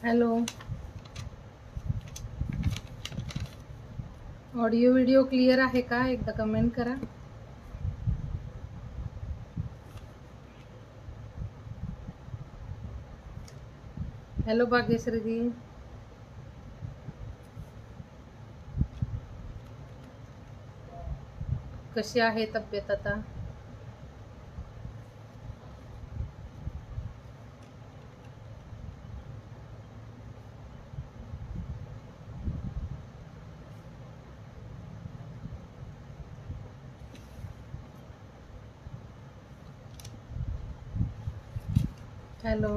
Hello, audio video clear आहे का? एकदा कमेंट करा. हॅलो भाग्यश्री दी, कशी आहे तब्येत आता? हॅलो,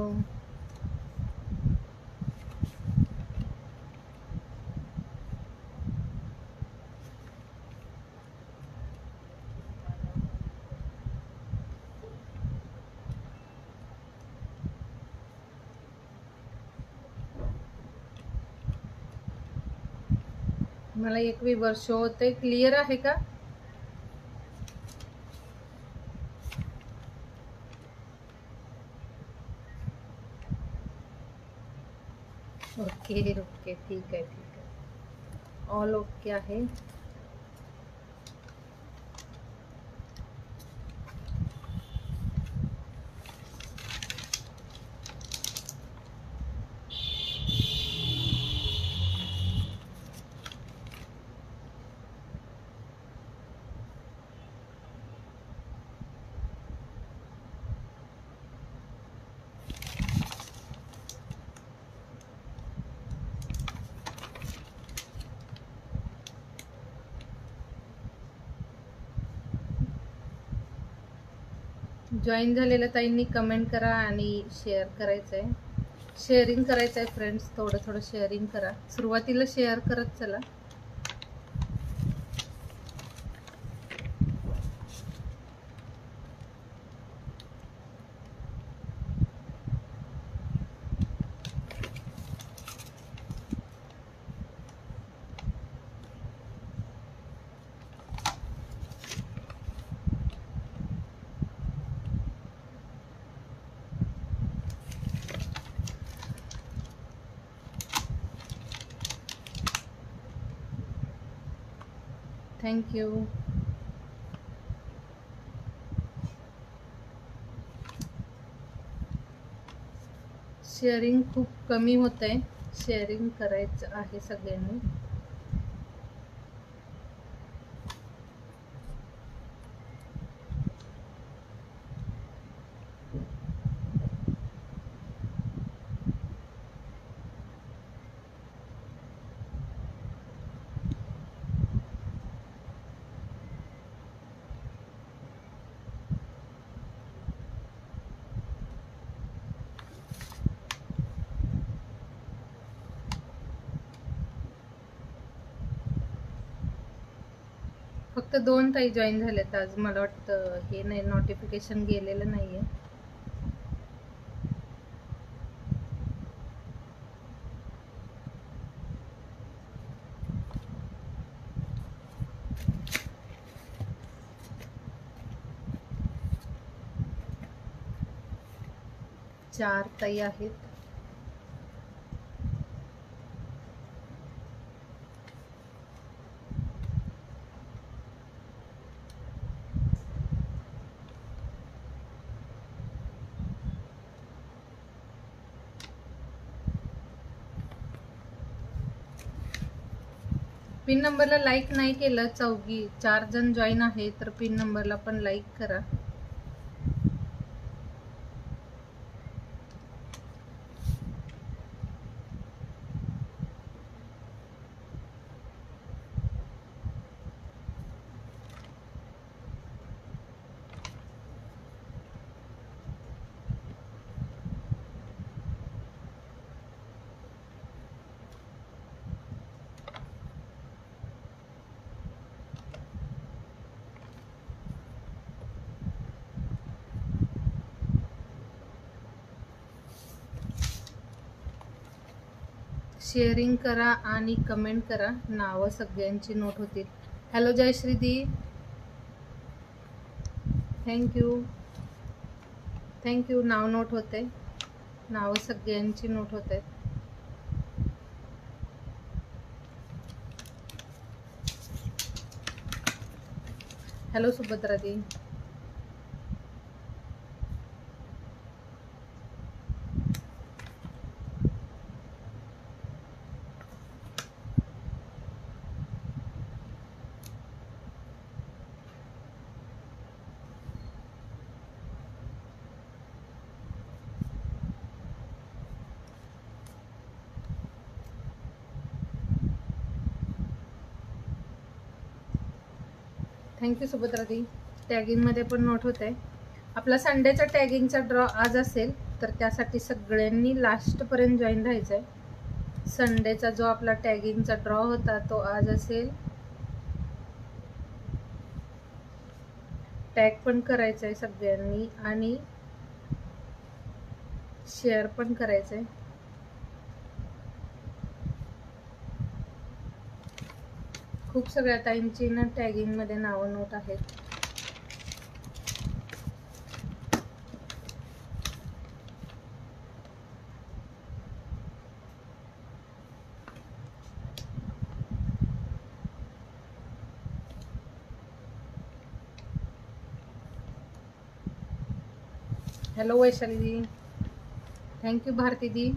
मला एक व्ह्यूवर शो होते. क्लिअर आहे का? ओके ओके, ठीक आहे ठीक आहे, ऑल ओके आहे. जॉईन झालेल्या ताईंनी कमेंट करा आणि शेअर करायचं आहे, शेअरिंग करायचं आहे फ्रेंड्स. थोडं थोडं शेअरिंग करा. सुरुवातीला शेअर करत चला. थँक्यू. शेअरिंग खूप कमी होत आहे, शेअरिंग करायचं आहे सगळ्यांनी. फक्त 2 ताई जॉईन झालेत आज. मला वाटतं हे नाही, नोटिफिकेशन गेलेलं नाहीये. चार ताई आहेत. पिन नंबरला लाईक नाही केलं, 4 जण जॉईन आहे, तर पिन नंबरला पण लाईक करा. शेअरिंग करा आणि कमेंट करा. नावं सगळ्यांची नोट होतील. हॅलो जयश्री दी, थँक्यू थँक्यू. नाव नोट होते, नावं सगळ्यांची नोट होत आहेत. हॅलो सुभद्रा दी. थँक्यू सुभद्रा दी. टॅगिंगमध्ये पण नोट होत आहे. आपला संडेचा टॅगिंगचा ड्रॉ आज असेल, तर त्यासाठी सगळ्यांनी लास्टपर्यंत जॉईन राहायचं आहे. संडेचा जो आपला टॅगिंगचा ड्रॉ होता तो आज असेल. टॅग पण करायचं आहे सगळ्यांनी आणि शेअर पण करायचं आहे. खूप सगळ्या टाईमची ना टॅगिंगमध्ये नावं नोट आहेत. हॅलो वैशाली दी. थँक्यू भारती दी.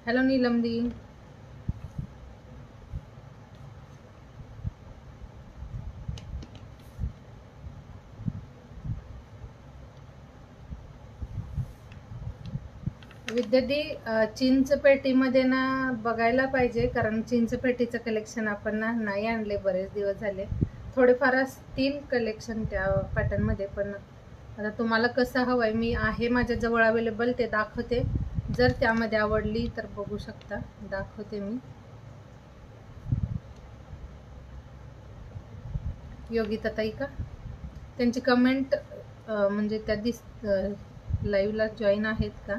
हॅलो नीलम दी. विद्यार्थी चिंचपेटीमध्ये ना बघायला पाहिजे, कारण चिंचपेटीचं कलेक्शन आपण ना नाही आणले, बरेच दिवस झाले. थोडेफार असतील कलेक्शन त्या पॅटर्नमध्ये, पण आता तुम्हाला कसं हवं आहे, मी आहे माझ्याजवळ अवेलेबल, ते दाखवते. जर त्यामध्ये आवडली तर बघू शकता, दाखवते मी. योगिता ताई का, त्यांची कमेंट म्हणजे त्या लाईव्हला जॉईन आहेत का?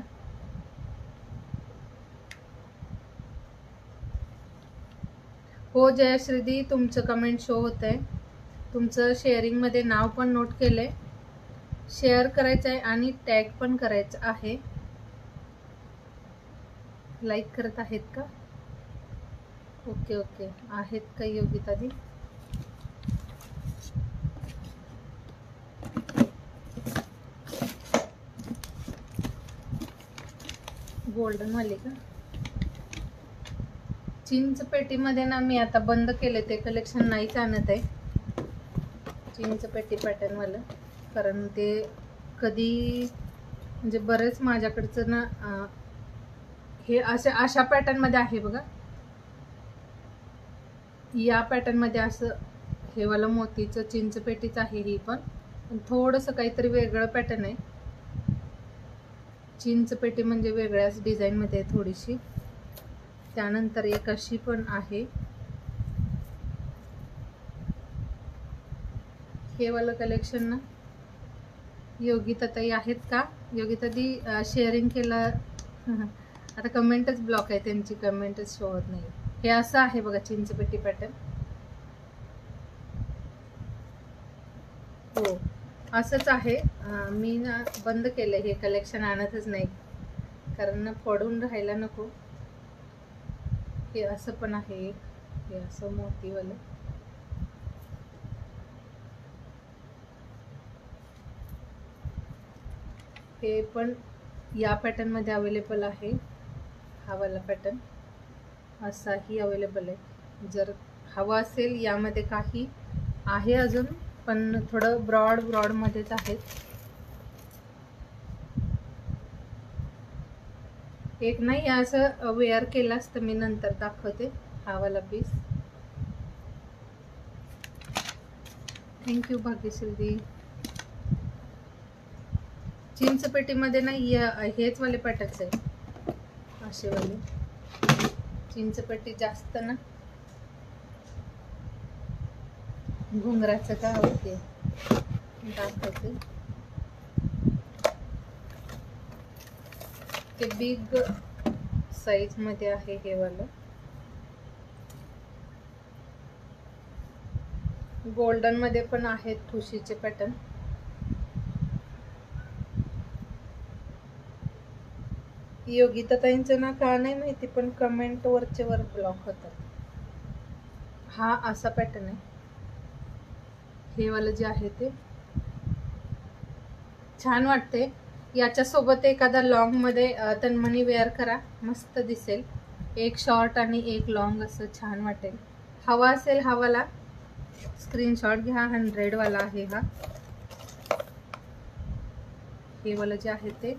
हो जयश्रीदी, तुमचं कमेंट शो होत आहे. तुमचं शेअरिंगमध्ये नाव पण नोट केलं आहे. शेअर करायचं आहे आणि टॅग पण करायचं आहे. लाईक करत आहेत का? ओके ओके, आहेत का योगिता दी? गोल्डन वाली का? चिंचपेटीमध्ये ना मी आता बंद केले, ते कलेक्शन नाहीच आणत आहे चिंचपेटी पॅटर्नवालं, कारण ते कधी म्हणजे बरेच माझ्याकडचं ना हे अशा पॅटर्नमध्ये आहे बघा. या पॅटर्नमध्ये असं हे वाला मोतीचं चिंचपेटीच आहे ही पण थोडंसं काहीतरी वेगळं पॅटर्न आहे. चिंचपेटी म्हणजे वेगळ्याच डिझाईनमध्ये आहे थोडीशी. त्यानंतर एक अशी पण आहे. हे वालं कलेक्शन ना योगिता ताई आहेत का? योगिता दी शेअरिंग केलं आता कमेंटच ब्लॉक आहे, त्यांची कमेंटच शो होत नाही. हे असं आहे बघा चिंचपेटी पॅटर्न. हो असंच आहे. मी ना बंद केलं हे कलेक्शन, आणतच नाही, कारण ना पडून राहायला नको. हे असं पण आहे, हे असं मोतीवालं. हे पण या पॅटर्नमध्ये अवेलेबल आहे. हा वाला पॅटर्न असाही अवेलेबल आहे. जर हवा असेल, यामध्ये काही आहे अजून, पण थोडं ब्रॉडमध्येच आहेत. एक नाही असं वेअर केलं असतं मी, नंतर दाखवते हा वाला पीस. थँक्यू भाग्यश्री. चिंचपेटीमध्ये नाही हेच वाले पॅटर्न्स आहे, असे वाले. चिंचपेटी जास्त ना घुंगराचं का होते दाखवते. ते बिग साईज मध्ये आहे हे वालं. गोल्डन मध्ये पण आहेत ठुशीचे पॅटर्न. योगिता ताईंचं ना का नाही माहिती, पण कमेंट वरचे वर ब्लॉक होतात. हा असा पॅटर्न आहे, हे वाला जे आहे ते छान वाटते. याच्या सोबत एखादा लॉंग मध्ये तन्मणी वेअर करा, मस्त दिसेल. एक शॉर्ट आणि एक लॉंग असं छान वाटेल. हवा असेल हा वाला स्क्रीनशॉट घ्या. 100 वाला आहे हा. हे वाला जे आहे ते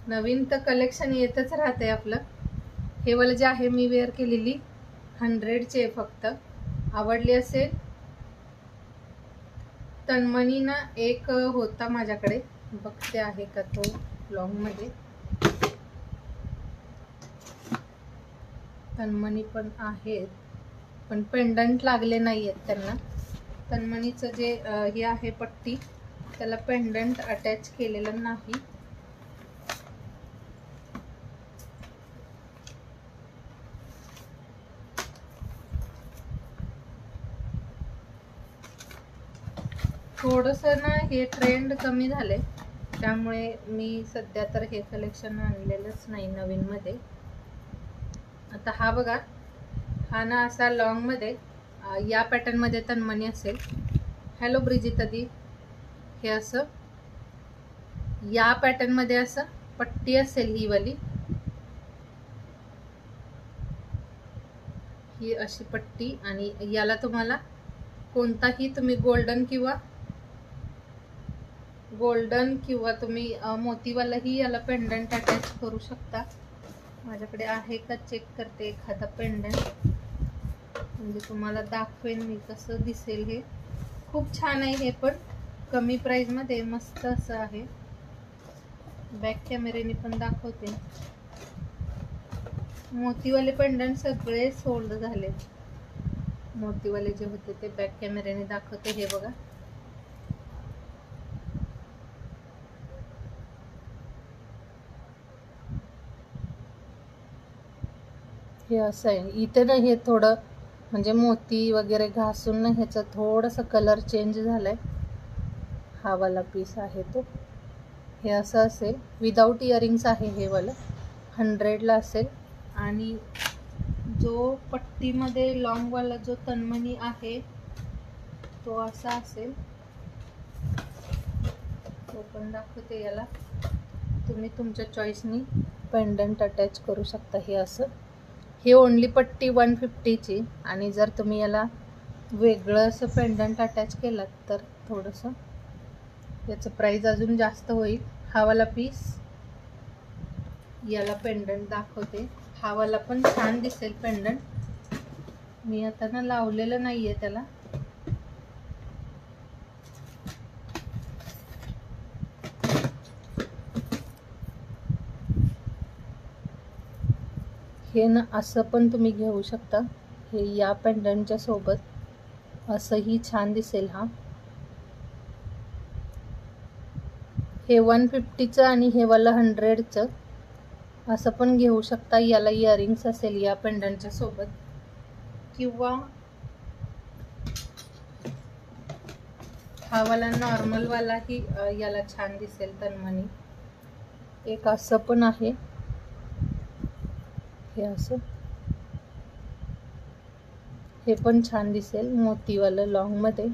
नवीन तर कलेक्शन येतच राहते आपलं. हे वाला जे आहे मी वेअर केलेली 100चे फक्त. आवडली असेल. तन्मणी ना एक होता माझ्याकडे, बघते आहे का तो लॉंग मध्ये. तन्मणी पण आहेत, पण पेंडंट लागले नाहीयेत त्यांना. तन्मणीचं जे हे आहे पट्टी, त्याला पेंडंट अटॅच केलेलं नाही. थोडंसं ना हे ट्रेंड कमी झाले, त्यामुळे मी सध्या तर हे कलेक्शन आणलेलंच नाही नवीन मध्ये. आता हा बघा, हा ना असा लॉंग मध्ये या पॅटर्न मध्ये तन्मणी असेल. हॅलो ब्रिजिता दी. हे असं या पॅटर्न मध्ये असं पट्टी असेल ही वाली. ही अशी पट्टी, आणि याला तुम्हाला कोणताही तुम्ही गोल्डन किंवा तुम्ही मोतीवालाही याला पेंडंट अटॅच करू शकता. माझ्याकडे आहे का चेक करते एखादा पेंडंट, म्हणजे तुम्हाला दाखवेन मी कसं दिसेल. हे खूप छान आहे, हे पण कमी प्राइस मध्ये मस्त असं आहे. बॅक कॅमेऱ्याने पण दाखवते. मोतीवाले पेंडंट सगळे सोल्ड झाले. मोतीवाले जे होते ते बॅक कॅमेऱ्याने दाखवते. हे बघा, हे असं आहे. इथे ना हे थोडं म्हणजे मोती वगैरे घासून ना ह्याचा थोडासा कलर चेंज झालाय. हा वाला पीस आहे तो. हे असं असेल, विदाउट इयरिंग्स आहे हे वाला. 100ला असेल. आणि जो पट्टीमध्ये लॉंग वाला जो तन्मणी आहे तो असा असेल. तो पण दाखवते. याला तुम्ही तुमच्या चॉईसनी पेंडंट अटॅच करू शकता. हे असं, हे ओनली पट्टी 150ची, आणि जर तुम्ही याला वेगळं असं पेंडंट अटॅच केलात तर थोडंसं याचं प्राइस अजून जास्त होईल. हा वाला पीस, याला पेंडंट दाखवते. हा वाला पण छान दिसेल पेंडंट. मी आता ना लावलेलं नाहीये त्याला. हे ना असं पण तुम्ही घेऊ शकता. हे या पेंडंटच्या सोबत असंही छान दिसेल. हा हे 150चं आणि हे वाला 100चं असं पण घेऊ शकता. याला इयरिंग्स असेल या पेंडंटच्या सोबत, किंवा हा वाला नॉर्मल वालाही याला छान दिसेल तन्मणी. एक असं पण आहे. हे असं, हे पण छान दिसेल मोतीवालं लॉंग मध्ये.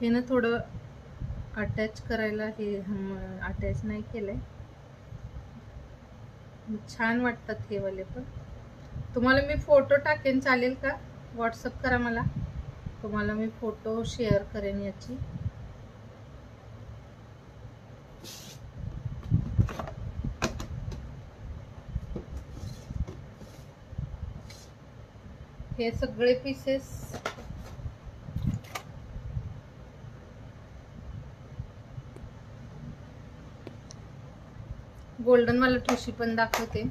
हे ना थोडं अटॅच करायला, हे अटॅच नाही केलंय. छान वाटतात हे वाले पण. तुम्हाला मी फोटो टाकेन, चालेल का? व्हॉट्सअप करा मला, तुम्हाला मी फोटो शेअर करेन याची. हे सगळे पीसेस गोल्डन वाला ठुशी पण दाखवते.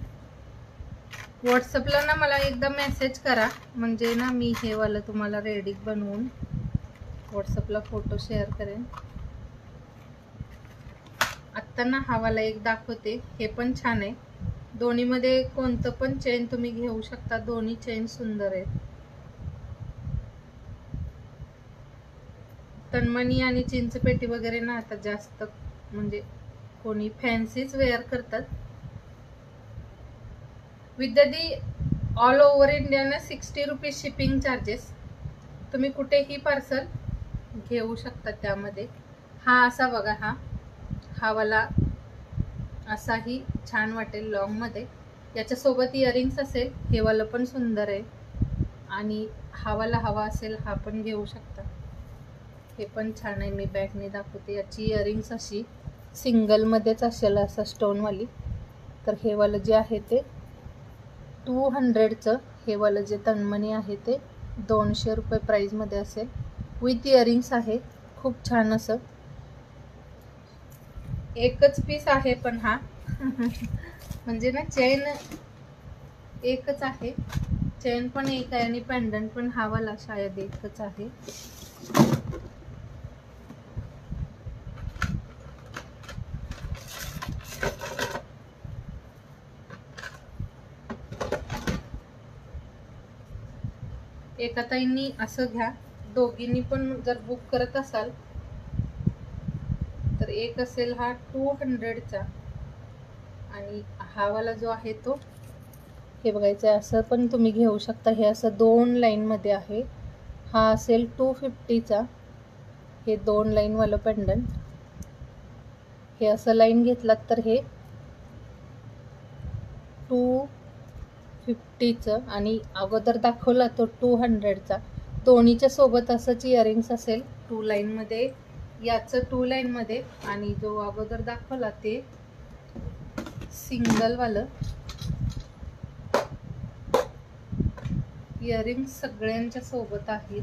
व्हॉट्सअपला ना मला एकदा मेसेज करा, म्हणजे ना मी हे वाला तुम्हाला रेडी बनवून व्हॉट्सअपला फोटो शेअर करेन. आत्ता ना हवाला एक दाखवते, हे पण छान आहे. दोन्हीमध्ये कोणतं पण चेन तुम्ही घेऊ शकता, दोन्ही चेन सुंदर आहेत. तन्मणी आणि चिंचपेटी वगैरे ना आता जास्त म्हणजे कोणी फॅन्सीच वेअर करतात. विद्यार्थी ऑल ओव्हर इंडिया ना 60 रुपीज शिपिंग चार्जेस. तुम्ही कुठेही पार्सल घेऊ शकता. त्यामध्ये हा असा बघा, हा वाला असाही छान वाटेल लॉंग मध्ये. याच्यासोबत इयरिंग्स असेल. हे वाला पण सुंदर आहे. आणि हा वाला हवा असेल हा पण घेऊ शकता. हे पण छान आहे. मी बॅगने दाखवते. याची इयरिंग्स अशी सिंगल मध्येच असेल असं स्टोनवाली. तर हे वालं जे आहे ते 200चं, हे वालं जे तन्मणी आहे ते 200 रुपये प्राइस मध्ये असेल. विथ इयरिंग्स आहे. खूप छान असं. एकच पीस आहे पण हा म्हणजे ना चेन एकच आहे. चेन पण एक आहे आणि पेंडंट पण हा वाला शायद एकच आहे. एका ताईंनी असं घ्या. दोघींनी पण जर बुक करत असाल तर एक असेल हा 200चा आणि हा वाला जो आहे तो हे बघायचं आहे. असं पण तुम्ही घेऊ शकता. हे असं 2 लाईन मध्ये आहे. हा असेल 250चा. हे 2 लाईन वालं पेंडंट. हे असं लाईन घेतलात तर हे 250चं आणि अगोदर दाखवला तो 200चा. दोन्हीच्या सोबत असंच इयरिंग्स असेल 2 लाईन मध्ये. याचं 2 लाईन मध्ये आणि जो अगोदर दाखवला ते सिंगल वालं. इयरिंग्स सगळ्यांच्या सोबत आहेत.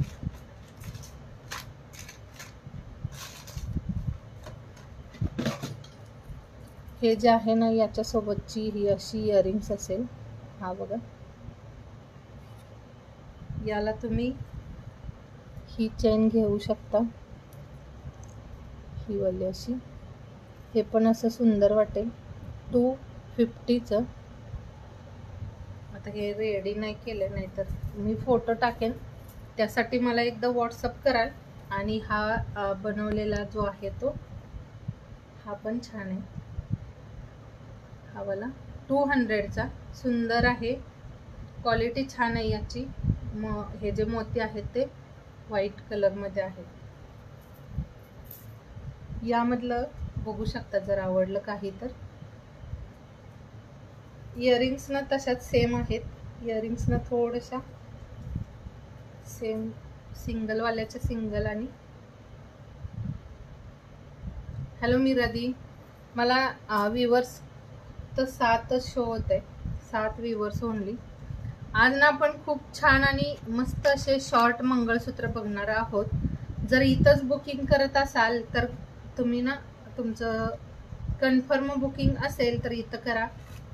हे जे आहे ना याच्या सोबतची ही अशी इयरिंग्स असेल. हा बघा, याला तुम्ही ही चेन घेऊ शकता. ही वाली अशी. हे पण असं सुंदर वाटेल. 250चं. आता हे रेडी नाही केलं, नाही तर मी फोटो टाकेन. त्यासाठी मला एकदा व्हॉट्सअप कराल. आणि हा बनवलेला जो आहे तो हा पण छान आहे. हा वाला 200चा सुंदर आहे. क्वालिटी छान आहे याची. हे जे मोती आहेत ते व्हाईट कलर मध्ये आहेत. यामधलं बघू शकता जर आवडलं काही तर. इयरिंग्स ना तशाच सेम आहेत. इयरिंग्स ना थोड्याशा सेम सिंगल वाल्याच्या सिंगल. आणि हॅलो मीरादी, मला व्ह्यूअर्स तर 7च शो होत आहे. 7 व्ह्यूअर्स ओनली. आज ना आपण खूप छान आणि मस्त असे शॉर्ट मंगळसूत्र बघणार आहोत. जर इथंच बुकिंग करत असाल तर तुम्ही ना तुमचं कन्फर्म बुकिंग असेल तर इथं करा.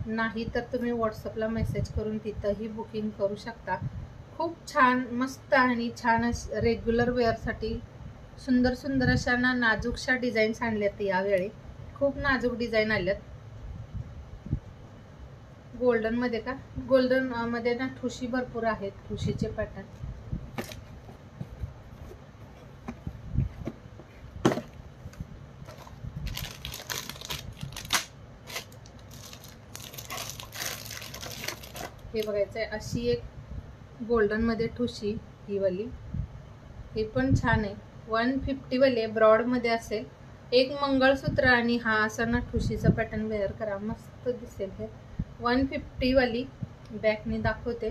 नाही तर तुम्ही व्हॉट्सअपला मेसेज करून तिथंही बुकिंग करू शकता. खूप छान मस्त आणि छान रेग्युलर वेअरसाठी सुंदर सुंदर अशा ना नाजूकशा डिझाईन्स आणल्यात. यावेळी खूप नाजूक डिझाईन आल्यात. गोल्डन मध्ये का? गोल्डन मध्ये ना ठुशी भरपूर आहेत. ठुशीचे पॅटर्न. हे बघायचं आहे. अशी एक गोल्डन मध्ये ठुशी ही वाली. हे पण छान आहे. 150 वाली ब्रॉड मध्ये असेल. एक मंगळसूत्र आणि हा असा ना ठुशीचा पॅटर्न वेअर करा, मस्त दिसेल. हे 150 वाली. बॅकने दाखवते.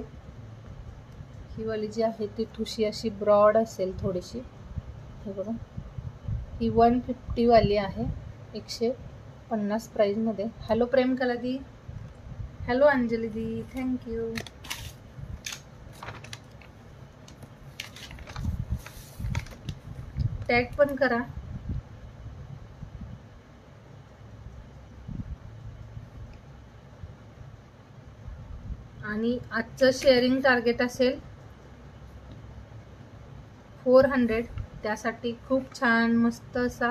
ही वाली जी आहे ती ठुशी अशी ब्रॉड असेल थोडीशी. हे बघा, ही 150 वाली आहे. 150 प्राइस मध्ये. हॅलो प्रेम कला दी, हॅलो अंजली दी, थँक्यू. टॅग पण करा. आणि आजचं शेअरिंग टार्गेट असेल 400. त्यासाठी खूप छान मस्त असा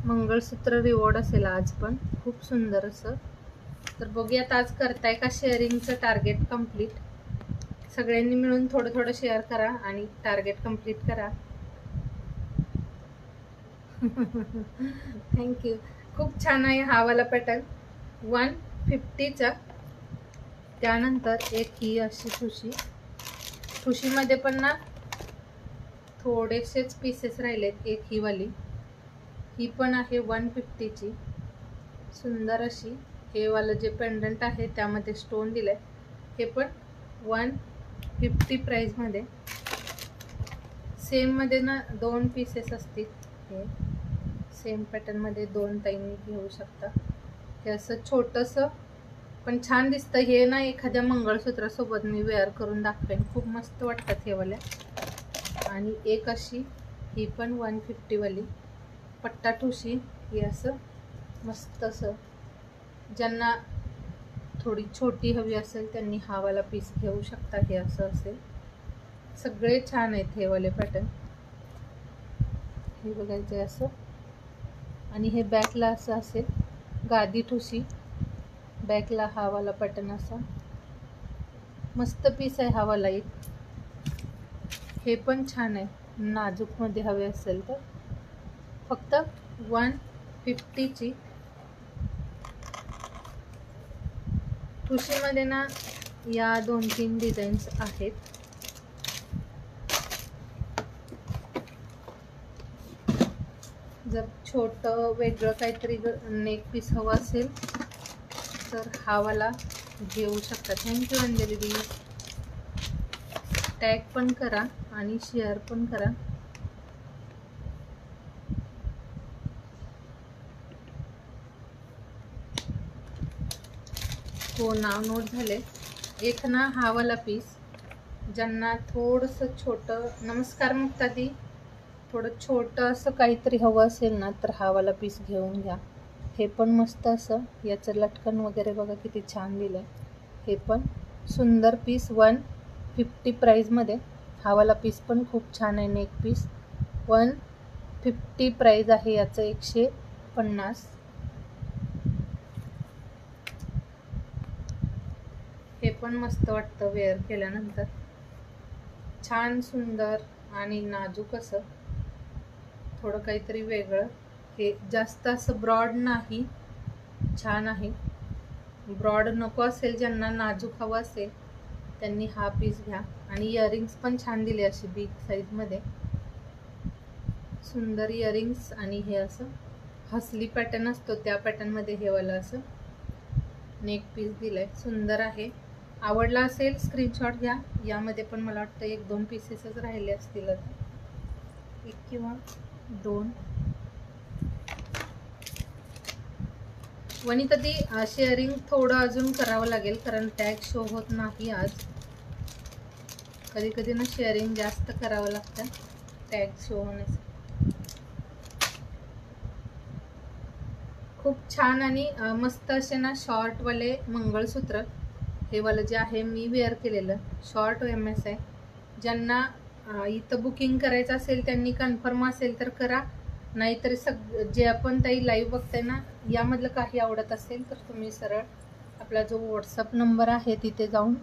मंगळसूत्र रिवॉर्ड असेल आज पण, खूप सुंदर असं. तर बघूयात आज करताय का शेअरिंगचं टार्गेट कंप्लीट. सगळ्यांनी मिळून थोडं थोडं शेअर करा आणि टार्गेट कंप्लीट करा. थँक्यू. खूप छान आहे हा वाला पॅटर्न 150चा. त्यानंतर एक ही अशी ठुशीमध्ये पण ना थोडेसेच पीसेस राहिलेत. एक ही वाली, ही पण आहे 150ची, सुंदर अशी. हे वालं जे पेंडंट आहे त्यामध्ये स्टोन दिलाय, हे पण 150 प्राइसमध्ये. सेम मध्ये ना 2 पीसेस असतील. हे सेम पॅटर्नमध्ये 2 ताईंनी घेऊ शकता. हे असं छोटंसं पण छान दिसतं. हे ना एखाद्या मंगळसूत्रासोबत मी वेअर करून दाखवेन, खूप मस्त वाटतात हे वाल्या. आणि एक अशी ही पण 150 वाली पट्टा ठुशी. हे असं मस्त असं, ज्यांना थोडी छोटी हवी असेल त्यांनी हा वाला पीस घेऊ शकता. हे असं असेल. सगळे छान आहेत हे वाले पॅटर्न. हे बघायचे असं. आणि हे बॅकला असं असेल, गादी ठुशी बॅकला हा वाला पॅटर्न असा. मस्त पीस आहे हा वाला एक. हे पण छान आहे, नाजूक मध्ये हवे असेल तर. फक्त 150ची. ठुशीमध्ये ना या 2-3 डिझाईन्स आहेत. जर छोटं वेगळं काहीतरी नेक पीस हवं असेल तर हा वाला घेऊ शकता. थँक्यू अंजली दी. टॅग पण करा आणि शेअर पण करा. हो, नाव नोट झाले. एक ना हा वाला पीस, ज्यांना थोडंसं छोटं, नमस्कार मुक्ता दी, थोडं छोटं असं काहीतरी हवं असेल ना तर हा वाला पीस घेऊन घ्या. हे पण मस्त असं, याचं लटकन वगैरे बघा किती छान दिलंय. हे पण सुंदर पीस 150 प्राइसमध्ये. हा वाला पीस पण खूप छान आहे. नेक पीस 150 प्राइस आहे याचं, 150. हे पण मस्त वाटतं वेअर केल्यानंतर, छान सुंदर आणि नाजूक असं, थोडं काहीतरी वेगळं. हे जास्त असं ब्रॉड नाही, छान आहे. ब्रॉड नको असेल, ज्यांना नाजूक हवं असेल त्यांनी हा पीस घ्या. आणि इयरिंग्स पण छान दिले अशी बिग साईजमध्ये, सुंदर इयरिंग्स. आणि हे असं हसली पॅटर्न असतो त्या पॅटर्नमध्ये हे वाला असं नेक पीस दिलाय, सुंदर आहे. आवडला असेल स्क्रीनशॉट घ्या. यामध्ये पण मला वाटतं 1-2 पीसेसच राहिले असतील आता, 1 किंवा 2. वनिता दी शेअरिंग थोडं अजून करावं लागेल, कारण टॅग शो होत नाही आज. कधी कधी ना शेअरिंग जास्त करावं लागतं टॅग शो होण्यासाठी. खूप छान आणि मस्त असे ना शॉर्टवाले मंगळसूत्र. हे वालं जे आहे मी वेअर केलेलं शॉर्ट MS आहे. ज्यांना इथं बुकिंग करायचं असेल त्यांनी कन्फर्म असेल तर करा, नाहीतर जे आपण ताई लाईव्ह बघताय ना यामधलं काही आवडत असेल तर तुम्ही सरळ आपला जो व्हॉट्सअप नंबर आहे तिथे जाऊन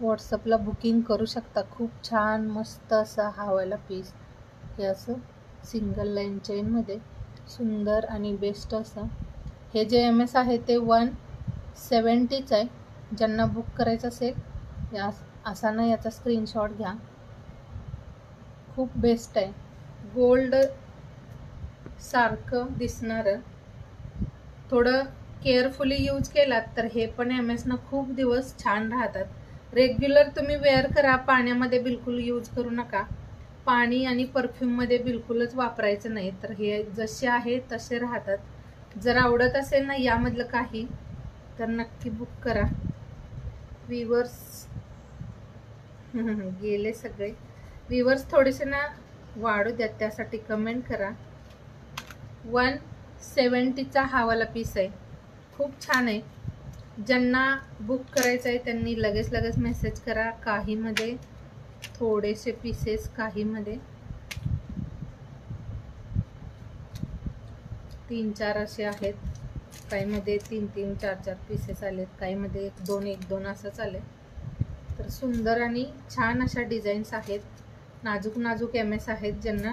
व्हॉट्सअपला बुकिंग करू शकता. खूप छान मस्त असा हा वाला पीस. हे असं सिंगल लाईन चेनमध्ये सुंदर आणि बेस्ट असं. हे जे MS आहे ते 170च आहे. ज्यांना बुक करायचं असेल असा ना याचा स्क्रीनशॉट घ्या. खूप बेस्ट आहे, गोल्ड सारखं दिसणारं. थोडं केअरफुली यूज केलात तर हे पण MS ना खूप दिवस छान राहतात. रेग्युलर तुम्ही वेअर करा, पाण्यामध्ये बिलकुल यूज करू नका. पाणी आणि परफ्यूममध्ये बिलकुलच वापरायचं नाही, तर हे जसे आहे तसे राहतात. जर आवडत असेल ना यामधलं काही तर नक्की बुक करा. व्ह्यूअर्स गेले सगळे. व्ह्यूअर्स थोडेसे ना वाढू द्या, त्यासाठी कमेंट करा. 170चा हा वाला पीस आहे, खूप छान आहे. ज्यांना बुक करायचं आहे त्यांनी लगेच मेसेज करा. काहीमध्ये थोडेसे पीसेस, काहीमध्ये 3-4 असे आहेत. काहीमध्ये 3-3, 4-4 पीसेस आलेत, काहीमध्ये 1-2 असंच आले. तर सुंदर आणि छान अशा डिझाईन्स आहेत. नाजूक नाजूक MS आहेत. ज्यांना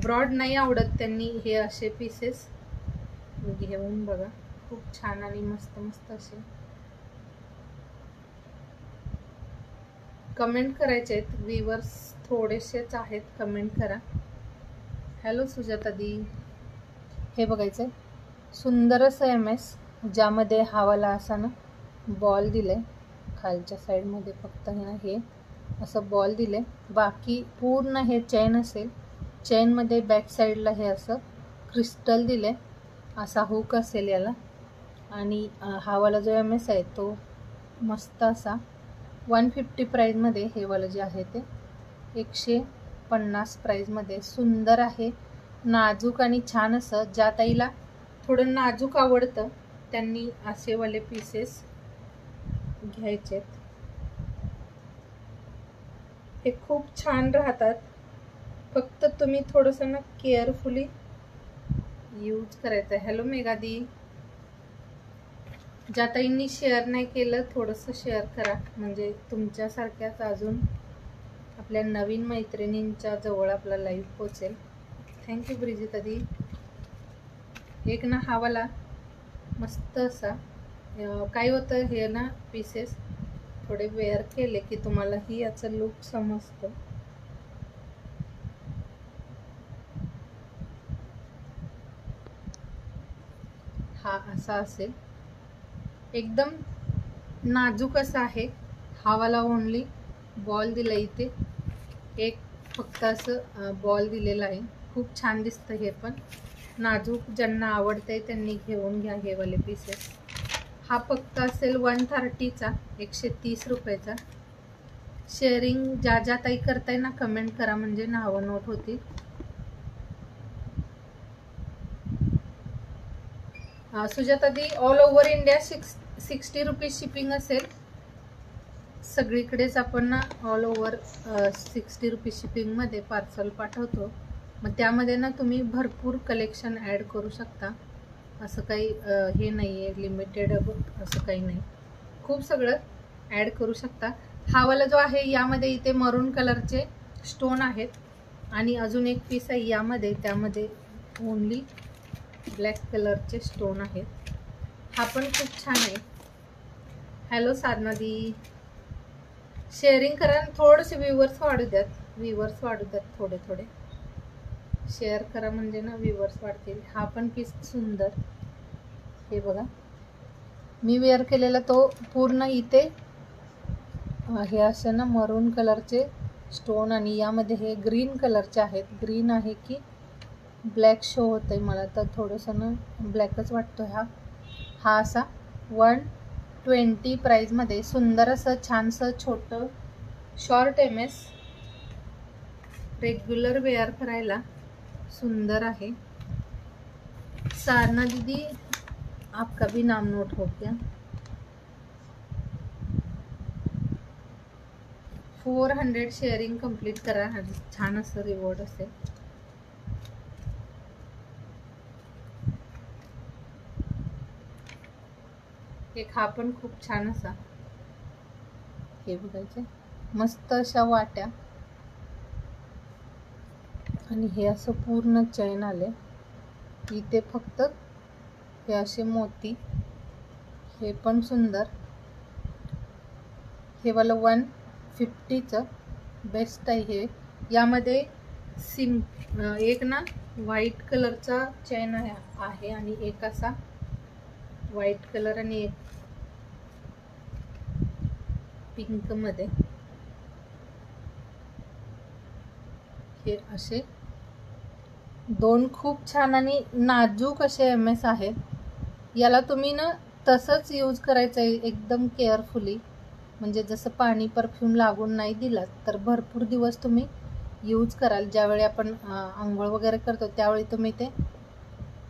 ब्रॉड नाही आवडत त्यांनी हे असे पीसेस घेऊन बघा. खूप छान आणि मस्त मस्त असे. कमेंट करायचे आहेत. व्ह्यूअर्स थोडेसेच आहेत, कमेंट करा. हॅलो सुजाता दी. हे बघायचं आहे, सुंदर असं MS ज्यामध्ये हावाला असा ना बॉल दिले खालच्या साईडमध्ये. फक्त हे ना हे असं बॉल दिले, बाकी पूर्ण हे चेन असेल. चेनमध्ये बॅक साईडला हे असं क्रिस्टल दिले, असा हुक असेल याला. आणि हावाला जो MS आहे तो मस्त असा 150 प्राईजमध्ये. हे वाला जे आहे ते 150 प्राईजमध्ये. सुंदर आहे, नाजूक आणि छान असं. ज्या ताईला थोडं नाजूक आवडतं त्यांनी असेवाले पीसेस घ्यायचेत. हे खूप छान राहतात. फक्त तुम्ही थोडंसं ना केअरफुली यूज करायचं आहे. हॅलो मेघादी. ज्या ताईंनी शेअर नाही केलं थोडंसं शेअर करा, म्हणजे तुमच्यासारख्याच अजून आपल्या नवीन मैत्रिणींच्या जवळ आपला लाईव्ह पोचेल. थँक्यू ब्रिजिता दी. एक ना हावाला मस्त असा. काय होतं हे ना पीसेस थोडे वेअर केले की तुम्हालाही याचं लुक समजतं. हा असा असेल, एकदम नाजूक असा आहे. हावाला ओनली बॉल दिला इथे, एक फक्त असं बॉल दिलेला आहे. खूप छान दिसतं हे पण. नाजूक ज्यांना आवडतंय त्यांनी घेऊन घ्या हे वाले पीसेस. हा फक्त असेल 130चा, 130 रुपयाचा. शेअरिंग ज्या ज्या ताई करताय ना कमेंट करा, म्हणजे नावं नोट होतील. Sujata di, all over India 60 rupees shipping असेल. सगळीकडेच आपण ना ऑल ओव्हर 60 रुपीज शिपिंगमध्ये पार्सल पाठवतो. मग त्यामध्ये ना तुम्ही भरपूर कलेक्शन ॲड करू शकता. असं काही हे नाही आहे लिमिटेड असं काही नाही, खूप सगळं ॲड करू शकता. हा वाला जो आहे यामध्ये इथे मरून कलरचे स्टोन आहेत आणि अजून एक पीस आहे यामध्ये, त्यामध्ये ओनली ब्लॅक कलरचे स्टोन आहेत. हा पण खूप छान आहे. हॅलो साधना दी. शेअरिंग करा, थोडेसे व्ह्यूवर्स वाढू द्यात, थोडे थोडे शेअर करा म्हणजे ना व्ह्यूवर्स वाढतील. हा पण पीस सुंदर. हे बघा मी वेअर केलेला तो पूर्ण इथे हे असं ना मरून कलरचे स्टोन आणि यामध्ये हे ग्रीन कलरचे आहेत. ग्रीन आहे की ब्लॅक शो होत आहे मला तर, थोडंसं ना ब्लॅकच वाटतो. हा असा 120 प्राईजमध्ये सुंदर असं छानसं छोटं शॉर्ट MS रेग्युलर वेअर करायला सुंदर आहे. साधना दीदी आपका भी नाम नोट हो गया. 400 शेअरिंग कंप्लीट करा, छान असं रिवॉर्ड असेल. एक हा पण खूप छान असा. हे बघायचे मस्त अशा वाट्या आणि हे असं पूर्ण चैन आले. इथे फक्त हे असे मोती. हे पण सुंदर. हे वाला 150चं बेस्ट आहे हे. यामध्ये एक ना व्हाईट कलरचा चैन आहे आणि एक असा व्हाईट कलर आणि एक पिंक मध्ये. हे असे दोन खूप छान आणि नाजूक असे MS आहेत. याला तुम्ही ना तसंच यूज करायचं आहे एकदम केअरफुली, म्हणजे जसं पाणी परफ्यूम लागून नाही दिला तर भरपूर दिवस तुम्ही यूज कराल. ज्यावेळी आपण आंघोळ वगैरे करतो त्यावेळी तुम्ही ते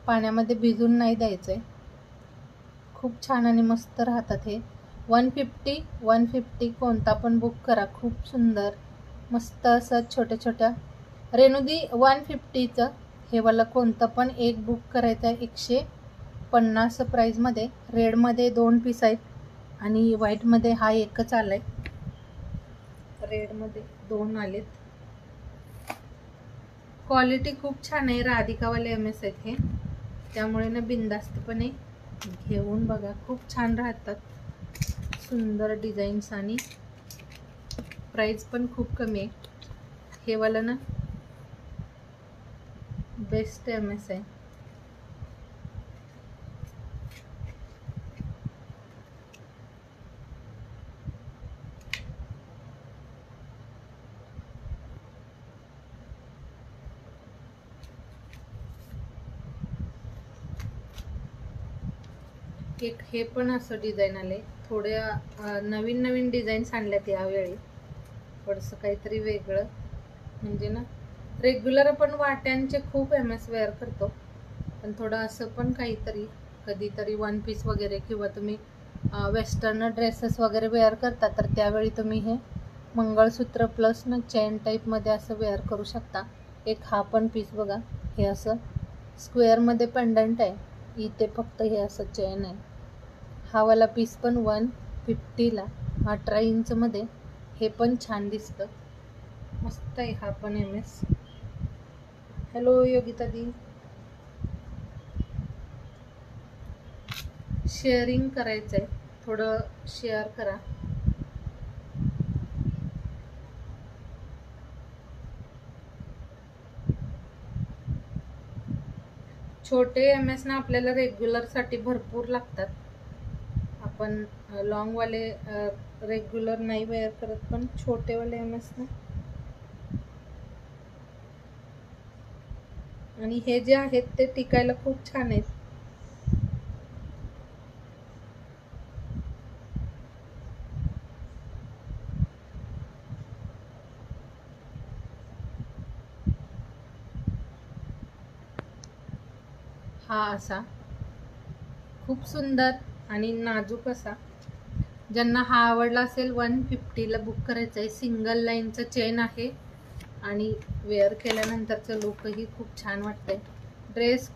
पाण्यामध्ये भिजून नाही द्यायचं आहे. खूप छान आणि मस्त राहतात हे. 150 कोणता पण बुक करा, खूप सुंदर मस्त असं छोट्या छोट्या. रेणुदी 150चं हे वाला कोणतं पण एक बुक करायचं आहे 150 प्राईजमध्ये. रेडमध्ये 2 पीस आहेत आणि व्हाईटमध्ये हा एकच आलाय. रेडमध्ये 2 आलेत. क्वालिटी खूप छान आहे. राधिकावाले MS आहेत हे, त्यामुळे ना बिनधास्तपणे घेऊन बघा. खूप छान राहतात, सुंदर डिझाईन्स आणि प्राइस पण खूप कमी आहे. हे वाला ना बेस्ट MS आहे. एक हे पण असं डिझाईन आले. थोड्या नवीन नवीन डिझाईन्स आणल्यात यावेळी. थोडंसं काहीतरी वेगळं, म्हणजे ना रेग्युलर आपण वाट्यांचे खूप MS वेअर करतो, पण थोडं असं पण काहीतरी कधीतरी 1 पीस वगैरे, किंवा तुम्ही वेस्टर्न ड्रेसेस वगैरे वेअर करता, तर त्यावेळी तुम्ही हे मंगळसूत्र प्लस ना चेन टाईपमध्ये असं वेअर करू शकता. एक हा पण पीस बघा. हे असं स्क्वेअरमध्ये पेंडंट आहे, इथे फक्त हे असं चेन आहे. हा वाला पीस पण 150ला, 18 इंचमध्ये. हे पण छान दिसतं, मस्त आहे हा पण MS. हॅलो योगिता दी, शेअरिंग करायचं आहे, थोडं शेअर करा. छोटे MS ना आपल्याला रेग्युलरसाठी भरपूर लागतात. आपण लॉंगवाले रेग्युलर नाही वेअर करत, पण छोटेवाले MS ना. आणि हे जे आहेत ते टिकायला खूप छान आहेत. हा असा खूप सुंदर आणि नाजूक असा. ज्यांना हा आवडला असेल 150ला बुक करायचं आहे. सिंगल लाईनचं चेन आहे आणि वेअर केल्यानंतरचं लुकही खूप छान वाटतंय. ड्रेस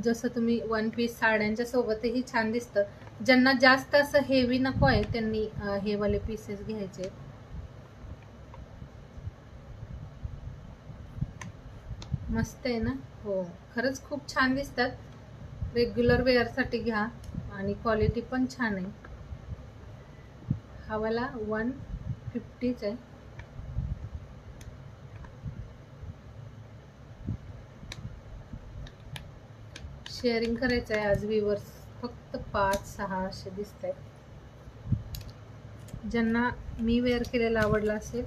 जसं तुम्ही 1 पीस साड्यांच्या सोबतही छान दिसतं. ज्यांना जास्त असं हेवी नको आहे त्यांनी हे वाले पीसेस घ्यायचे. मस्त आहे ना. हो, खरंच खूप छान दिसतात. रेग्युलर वेअरसाठी घ्या आणि क्वालिटी पण छान आहे. हा वाला 150च आहे. शेअरिंग करायचं आहे आज व्ह्यूअर्स. फक्त 5-6 असे दिसत आहेत. ज्यांना मी वेअर केलेला आवडला असेल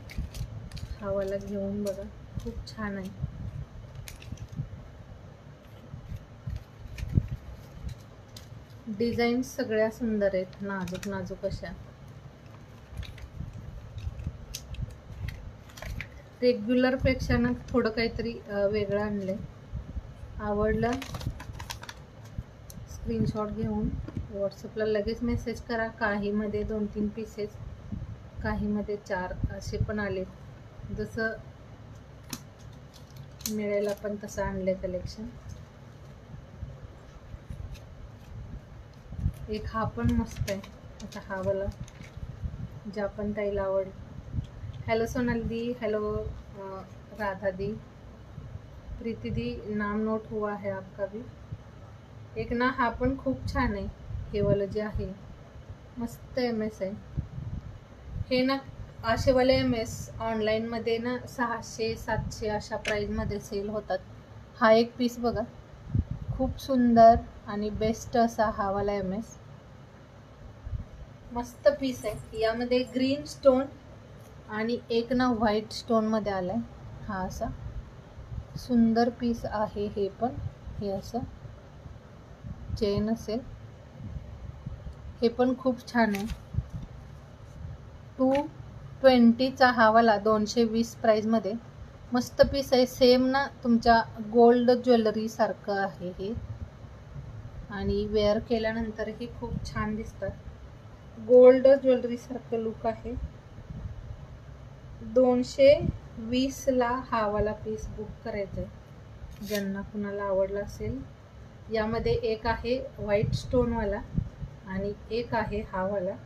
हा वाला घेऊन बघा, खूप छान आहे. डिझाईन्स सगळ्या सुंदर आहेत, नाजूक नाजूक अशा. रेग्युलर पेक्षा ना थोडं काहीतरी वेगळं आणलंय. आवडलं स्क्रीनशॉट घेऊन व्हॉट्सअपला लगेच मेसेज करा. काहीमध्ये 2-3 पीसेस, काहीमध्ये 4 असे पण आले. जसं मिळेल आपण तसं आणलंय कलेक्शन. एक हा पण मस्त आहे. आता हा वाला ज्या पण ताईला आवड. हेलो सोनल दी, हेलो राधा दी, प्रीति दी, नाम नोट हुआ है आपका भी. एक ना हा पण खूप छान आहे. हे वाला जे आहे मस्त MS आहे. हे ना असे वाले MS ऑनलाईनमध्ये ना 600-700 अशा प्राईजमध्ये सेल होतात. हा एक पीस बघा, खूप सुंदर आणि बेस्ट असा हा वाला MS. मस्त पीस आहे. यामध्ये ग्रीन स्टोन आणि एक ना व्हाईट स्टोनमध्ये आलाय. हा असा सुंदर पीस आहे. हे पण हे असं चेन असेल. हे पण खूप छान आहे. 220चा हा वाला 220 प्राईजमध्ये मस्त पीस आहे. सेम ना तुमच्या गोल्ड ज्वेलरी सारखं आहे हे, आणि वेअर केल्यानंतरही खूप छान दिसतात. गोल्ड ज्वेलरी सारखं लुक आहे. 220ला हा वाला पीस बुक करायचा आहे. ज्यांना कुणाला आवडला असेल. यामध्ये एक आहे व्हाईट स्टोनवाला आणि एक आहे हा वाला.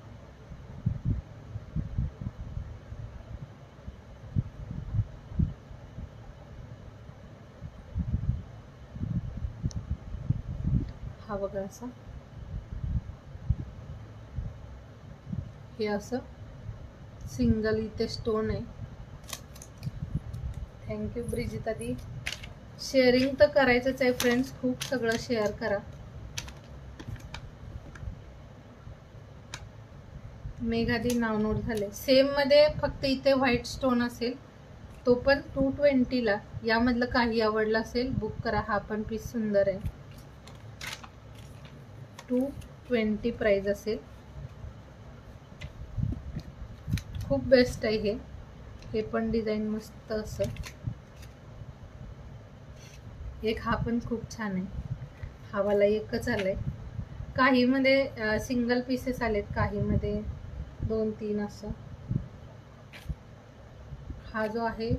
हा बघा असा, हे असं सिंगल इथे स्टोन आहे. थँक्यू ब्रिजिता दी. शेअरिंग तर करायचंच आहे फ्रेंड्स, खूप सगळं शेअर करा. मेघादी नाव नोट झाले. सेम मध्ये फक्त इथे व्हाईट स्टोन असेल, तो पण 220ला. यामधलं काही आवडलं असेल बुक करा. हा पण पीस सुंदर आहे. 220 प्राइस असेल. खूप बेस्ट आहे हे पण डिझाईन मस्त असं. एक हा पण खूप छान आहे. हा वाला एकच आलाय. काही मध्ये सिंगल पीसेस आलेत, काही मध्ये 2-3 असं. हा जो आहे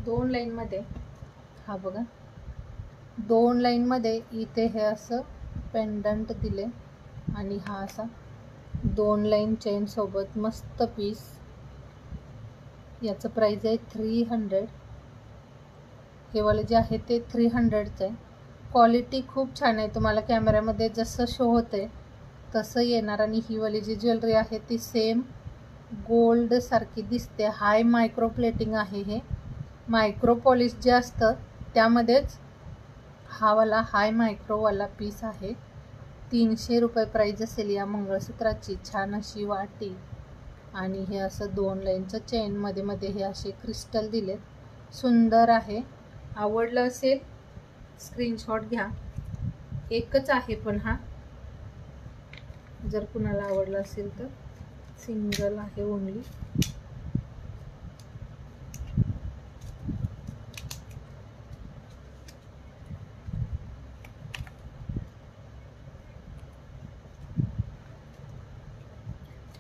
2 लाईन मध्ये, हा बघा 2 लाईन मध्ये इथे हे असं पेंडंट दिले आणि हा असा 2 लाईन चेन सोबत मस्त पीस. याचं प्राइस आहे 300. हे वाले जे आहे ते 300चं आहे. क्वालिटी खूप छान आहे. तुम्हाला कॅमेऱ्यामध्ये जसं शो होते तसं येणार. आणि ही वाली जी ज्वेलरी आहे ती सेम गोल्ड सारखी दिसते. हाय मायक्रो प्लेटिंग आहे. हे मायक्रो पॉलिश जे असतं त्यामध्येच हा वाला हाय मायक्रोवाला पीस आहे. 300 रुपये प्राइस असेल या मंगळसूत्राची. छान अशी वाटी आणि हे असं 2 लाईनचं चेन, मध्ये मध्ये हे असे क्रिस्टल दिलेत. सुंदर आहे. आवडलं असेल स्क्रीनशॉट घ्या. एकच आहे पण हा, जर कुणाला आवडलं असेल तर. सिंगल आहे ओनली.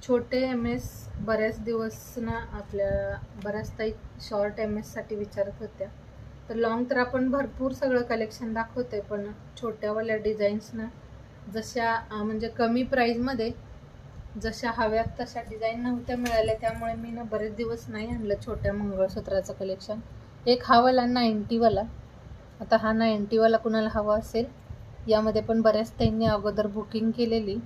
छोटे MS बऱ्याच दिवस ना आपल्या बऱ्याच ताई शॉर्ट MS साठी विचारत होत्या. तर लॉंग तर आपण भरपूर सगळं कलेक्शन दाखवते, पण छोट्यावाल्या डिझाईन्स ना जशा म्हणजे कमी प्राईजमध्ये जशा हव्यात तशा डिझाईन नव्हत्या मिळाल्या, त्यामुळे मी ना बरेच दिवस नाही आणलं छोट्या मंगळसूत्राचं कलेक्शन. एक हा वाला 90वाला. आता हा 90वाला कुणाला हवा असेल, यामध्ये पण बऱ्याच ताईंनी अगोदर बुकिंग केलेली.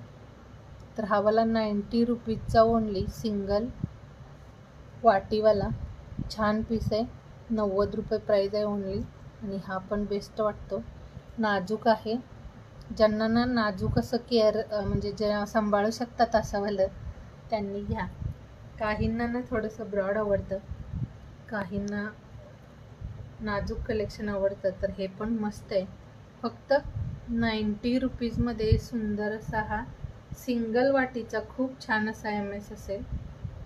तर हा वाला 90 रुपीजचा ओनली, सिंगल वाटीवाला. छान पीस आहे. 90 रुपये प्राइस आहे ओनली. आणि हा पण बेस्ट वाटतो. नाजूक आहे. ज्यांना ना नाजूक असं केअर म्हणजे जे सांभाळू शकतात असावालं त्यांनी घ्या. काहींना ना थोडंसं ब्रॉड आवडतं, काहींना नाजूक कलेक्शन आवडतं. तर हे पण मस्त आहे. फक्त 90 रुपीजमध्ये सुंदर असा हा सिंगल वाटीचा खूप छान असा MS असेल.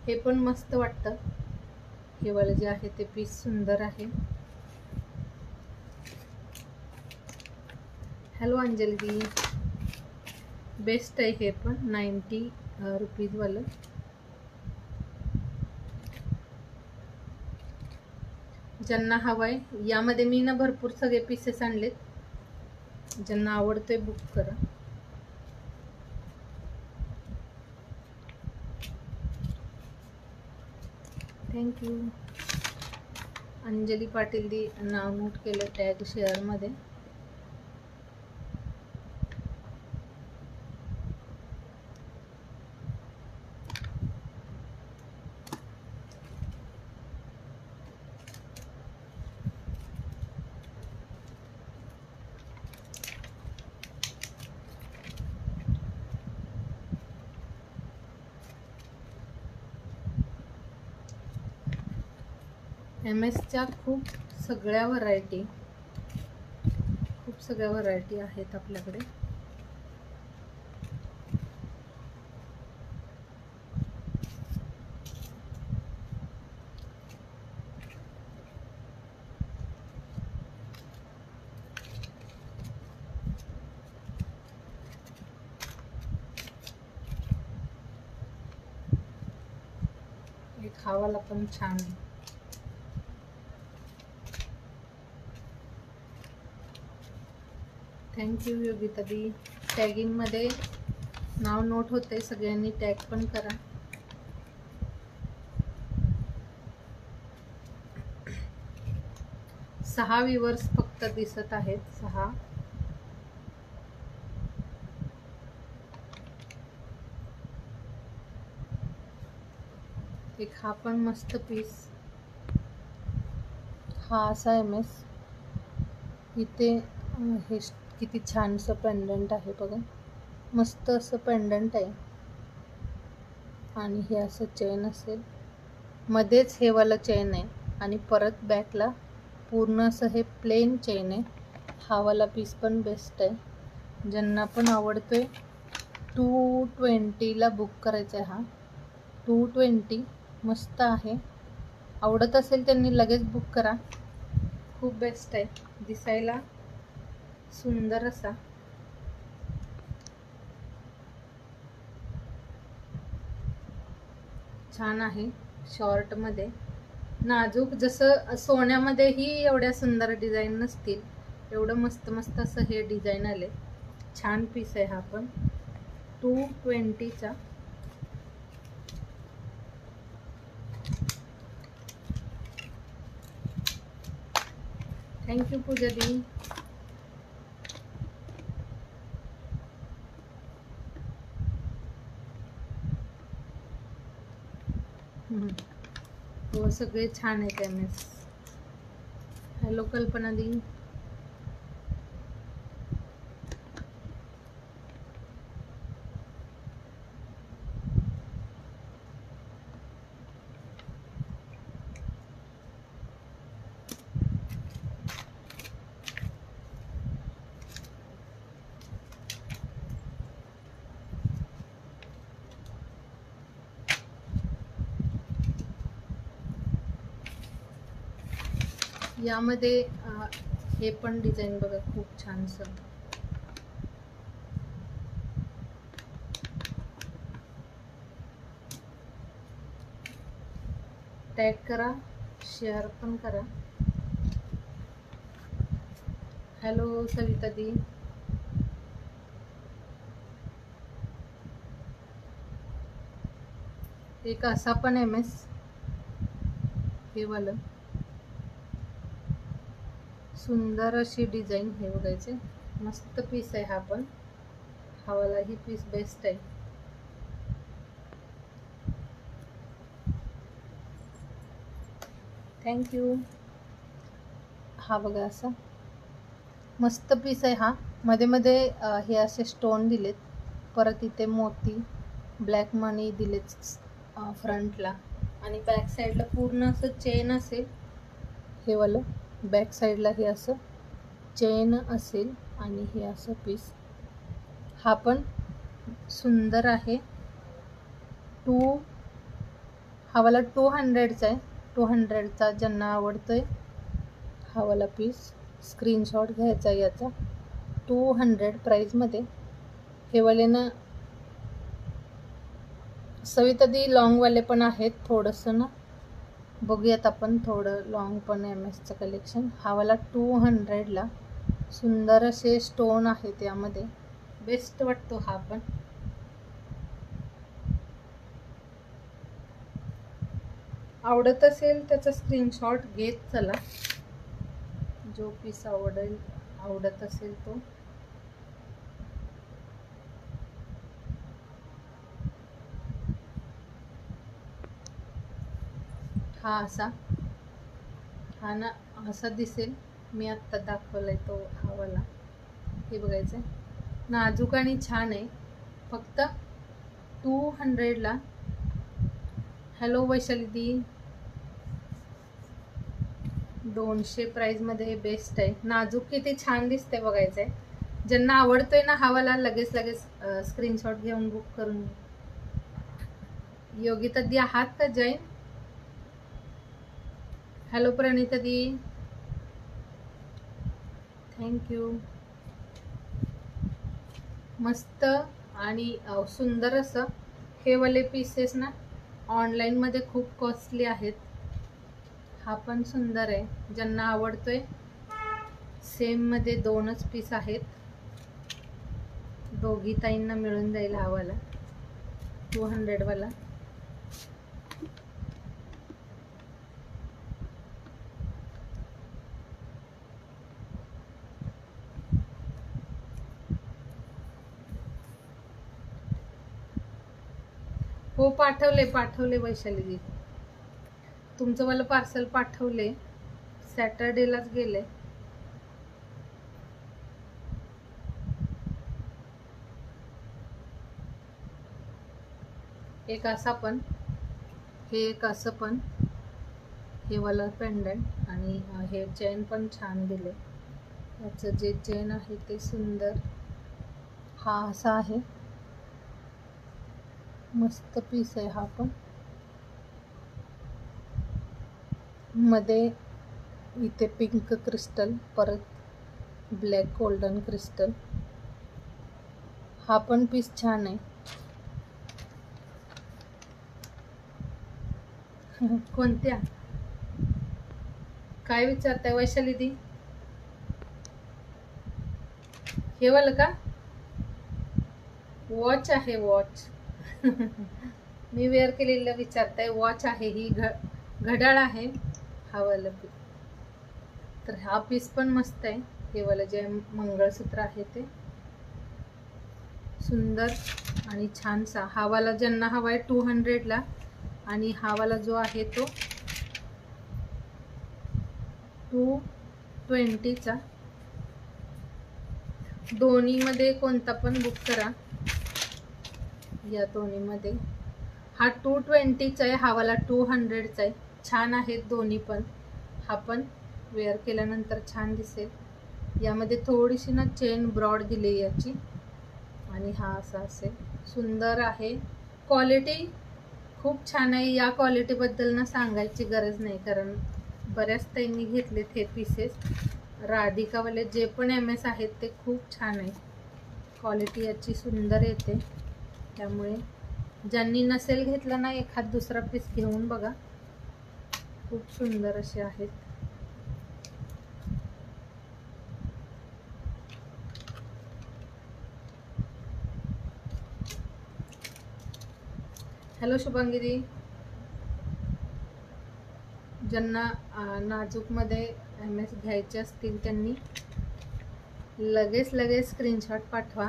हे पण मस्त वाटतं. हे वाले जे आहे ते पीस सुंदर आहे. हॅलो अंजली दी. बेस्ट आहे हे पण 90 रुपीजवालं. ज्यांना हवं आहे, यामध्ये मी ना भरपूर सगळे पीसेस आणलेत. ज्यांना आवडतोय बुक करा. थँक्यू. अंजली पाटील दी नाव नोट केलं टॅग शेअरमध्ये. MSच्या खूप सगळ्या व्हरायटी आहेत आपल्याकडे. एक खावाला पण छान आहे. थँक्यू योगिता दी. टॅगिंगमध्ये नाव नोट होते, सगळ्यांनी टॅग पण करा. सहा व्ह्यूअर्स फक्त दिसत आहेत, 6. एक हा पण मस्त पीस. हा असा MS. इथे हे किती छानसं पेंडंट आहे बघा, मस्त असं पेंडंट आहे. आणि हे असं चेन असेल, मध्येच हे वाला चेन आहे आणि परत बॅकला पूर्ण असं हे प्लेन चेन आहे. हा वाला पीस पण बेस्ट आहे, ज्यांना पण आवडतोय. 220ला बुक करायचा आहे हा. 220 मस्त आहे. आवडत असेल त्यांनी लगेच बुक करा. खूप बेस्ट आहे, दिसायला सुंदर असा. छान आहे. शॉर्टमध्ये नाजूक, जसं सोन्यामध्येही एवढ्या सुंदर डिझाईन नसतील, एवढं मस्त मस्त असं हे डिझाईन आले. छान पीस आहे हा पण. 220चा. थँक्यू पूजा दी. हो, सगळे छान आहेत MS. हॅलो कल्पना दी. यामध्ये हे पण डिझाईन बघा, खूप छानसं. टॅग करा, शेअर पण करा. हॅलो सविता दी. एक असा पण MS, हे वालं सुंदर अशी डिझाईन. हे बघायचे, मस्त पीस आहे हा पण. हा वाला ही पीस बेस्ट आहे. थँक्यू. हा बघा, असा मस्त पीस आहे हा. मध्ये मध्ये हे असे स्टोन दिलेत, परत इथे मोती ब्लॅक मनी दिलेत फ्रंटला, आणि बॅक साईडला पूर्ण असं चेन असेल. हे वालं बॅक साईडला हे असं चेन असेल आणि हे असं पीस. हा पण सुंदर आहे. हा वाला 200चा आहे. 200चा ज्यांना आवडतोय हा वाला पीस, स्क्रीनशॉट घ्यायचा याचा. 200 प्राईजमध्ये. हे वाले ना सविता दी लॉंगवाले पण आहेत थोडंसं ना, बघूयात आपण थोडं लॉंग पण MSचं कलेक्शन. हा वाला 200ला सुंदर असे स्टोन आहेत यामध्ये, बेस्ट वाटतो हा पण. आवडत असेल त्याचा स्क्रीनशॉट घेत चला, जो पीस आवडत असेल तो. हा असा, हा ना असा दिसेल. मी आत्ता दाखवलाय तो हा वाला. हे बघायचं, नाजूक आणि छान आहे. फक्त 200ला. हॅलो वैशाली दी. 200 प्राईजमध्ये बेस्ट आहे. नाजूक किती छान दिसते बघायचंय. ज्यांना आवडतोय ना हा वाला, लगेच स्क्रीनशॉट घेऊन बुक करून. योगिता दी आहात का जैन? हॅलो प्रणिता दी. थँक्यू. मस्त आणि सुंदर असं हे वाले पीसेस ना ऑनलाईनमध्ये खूप कॉस्टली आहेत. हा पण सुंदर आहे, ज्यांना आवडतोय. सेममध्ये 2च पीस आहेत. दोघी ताईंना मिळून जाईल हा वाला 200 वाला. हो पाठवले वैशालीजी, तुमचं मला पार्सल पाठवले, सॅटर्डेलाच गेले. एक असा पण, हे एक असं पण, हे वाला पेंडंट आणि हे चेन पण छान दिले. याचं जे चेन आहे ते सुंदर, हा असा आहे, मस्त पीस आहे हा पण. मध्ये इथे पिंक क्रिस्टल, परत ब्लॅक गोल्डन क्रिस्टल, हा पण पीस छान आहे. कोणत्या, काय विचारताय वैशाली दी? हे वाला का? वॉच आहे, वॉच. मी वेअर केलेलं विचारताय, वॉच आहे, ही घड्याळ आहे हा वाला पीस. तर हा पीस पण मस्त आहे. हे वाला जे मंगळसूत्र आहे ते सुंदर आणि छानसा. हा वाला ज्यांना हवा आहे 200 ला, आणि हा वाला जो आहे तो 220 चा. दोन्ही मध्ये कोणता पण बुक करा, या दोन्ही मध्ये. हा 220 चा आहे, हा वाला 200 चा आहे. छान आहेत दोन्ही पण. हा पण वेअर केल्यानंतर छान दिसेल. यामध्ये थोडीशी ना चेन ब्रॉड दिली याची, आणि हा असा असेल. सुंदर आहे, क्वालिटी खूप छान आहे. या क्वालिटी बद्दल ना सांगायची गरज नाही, कारण बऱ्याच ताईंनी घेतलेत हे पीसेस. राधिकावाले जे पण MS आहेत ते खूप छान आहे, क्वालिटी याची सुंदर येते. त्यामुळे ज्यांनी नसेल घेतला ना, एखाद दुसरा पीस घेऊन बघा, खूप सुंदर असे आहेत. हॅलो शुभांगिरी. ज्यांना नाजूक मध्ये MS घ्यायचे असतील त्यांनी लगेच स्क्रीनशॉट पाठवा.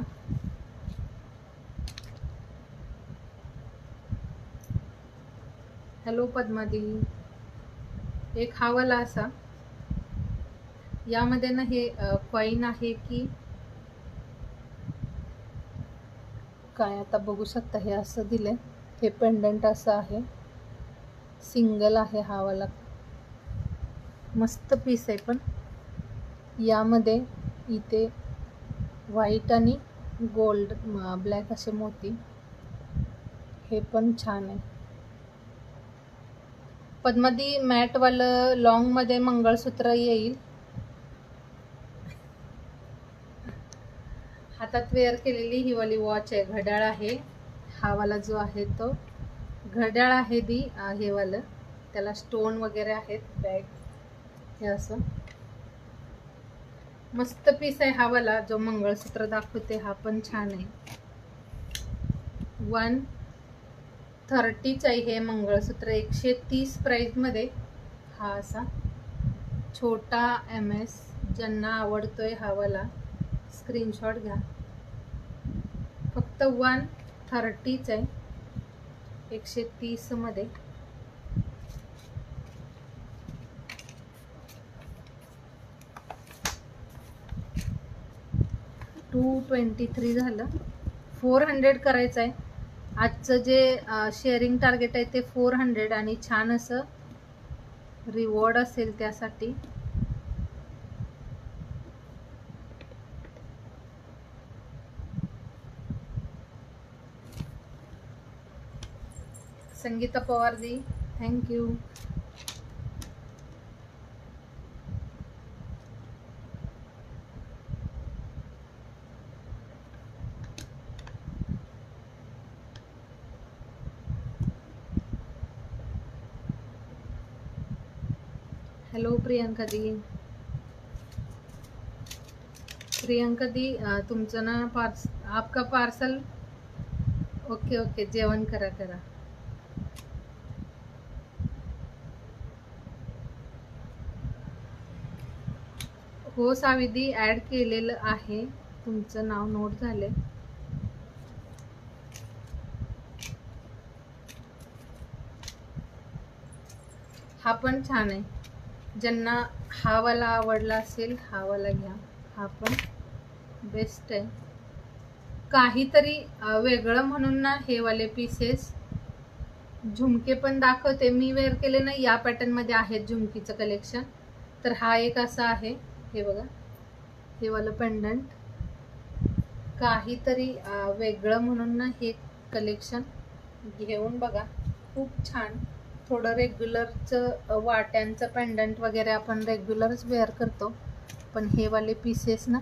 हॅलो पद्मादी. एक हा वाला असा, यामध्ये ना हे कॉइन आहे की काय आता बघू शकता. हे असं दिलंय, हे पेंडंट असं आहे, सिंगल आहे हा वाला. मस्त पीस आहे पण. यामध्ये इथे व्हाईट आणि गोल्ड ब्लॅक असे मोती, हे पण छान आहे. पद्मादी मॅट वालं लॉंग मध्ये मंगळसूत्र येईल. हातात वेअर केलेली ही वाली वॉच आहे, घड्याळ आहे. हा वाला जो आहे तो घड्याळ आहे दी, हे वालं, त्याला स्टोन वगैरे आहेत, बॅग हे असं मस्त पीस आहे. हा वाला जो मंगळसूत्र दाखवते हा पण छान आहे. 130 आहे हे मंगळसूत्र, 130 प्राइस मध्ये. हा असा छोटा MS, ज्यांना आवडतोय हा वाला स्क्रीनशॉट घ्या. फक्त 130 आहे, 130 मध्ये. $223 झालं. 400 करायचं आहे. आजचं जे शेअरिंग टार्गेट आहे ते 400, आणि छान असं रिवॉर्ड असेल त्यासाठी. संगीता पवार दी, थँक्यू. हॅलो प्रियंका दी. प्रियंका दी तुमचं ना आपका पार्सल. ओके ओके, जेवण करा करा. हो साविदी, ऍड केलेलं आहे, तुमचं नाव नोट झाले. हा पण छान आहे, ज्यांना हा वाला आवडला असेल हा वाला घ्या, हा पण बेस्ट आहे. काहीतरी वेगळं म्हणून ना हे वाले पीसेस. झुमके पण दाखवते, मी वेअर केले ना या पॅटर्न मध्ये आहेत झुमकीचं कलेक्शन. तर हा एक असा आहे, हे बघा, हे वाला पेंडंट. काहीतरी वेगळं म्हणून ना हे कलेक्शन घेऊन बघा, खूप छान. थोडं रेग्युलरचं वाट्यांचं पेंडंट वगैरे आपण रेग्युलरच वेअर करतो, पण हे वाले पीसेस ना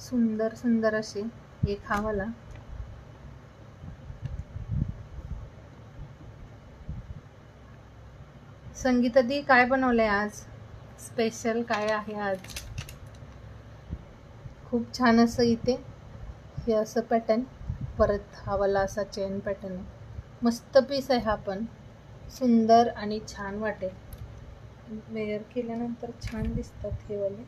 सुंदर सुंदर असे. एक हा वाला. संगीता दी, काय बनवलंय आज स्पेशल, काय आहे आज? खूप छान असं इथे हे असं पॅटर्न, परत हा वाला असा चेन पॅटर्न आहे. मस्त पीस आहे हा पण, सुंदर आणि छान वाटेल वेअर केल्यानंतर, छान दिसतात हे वाले.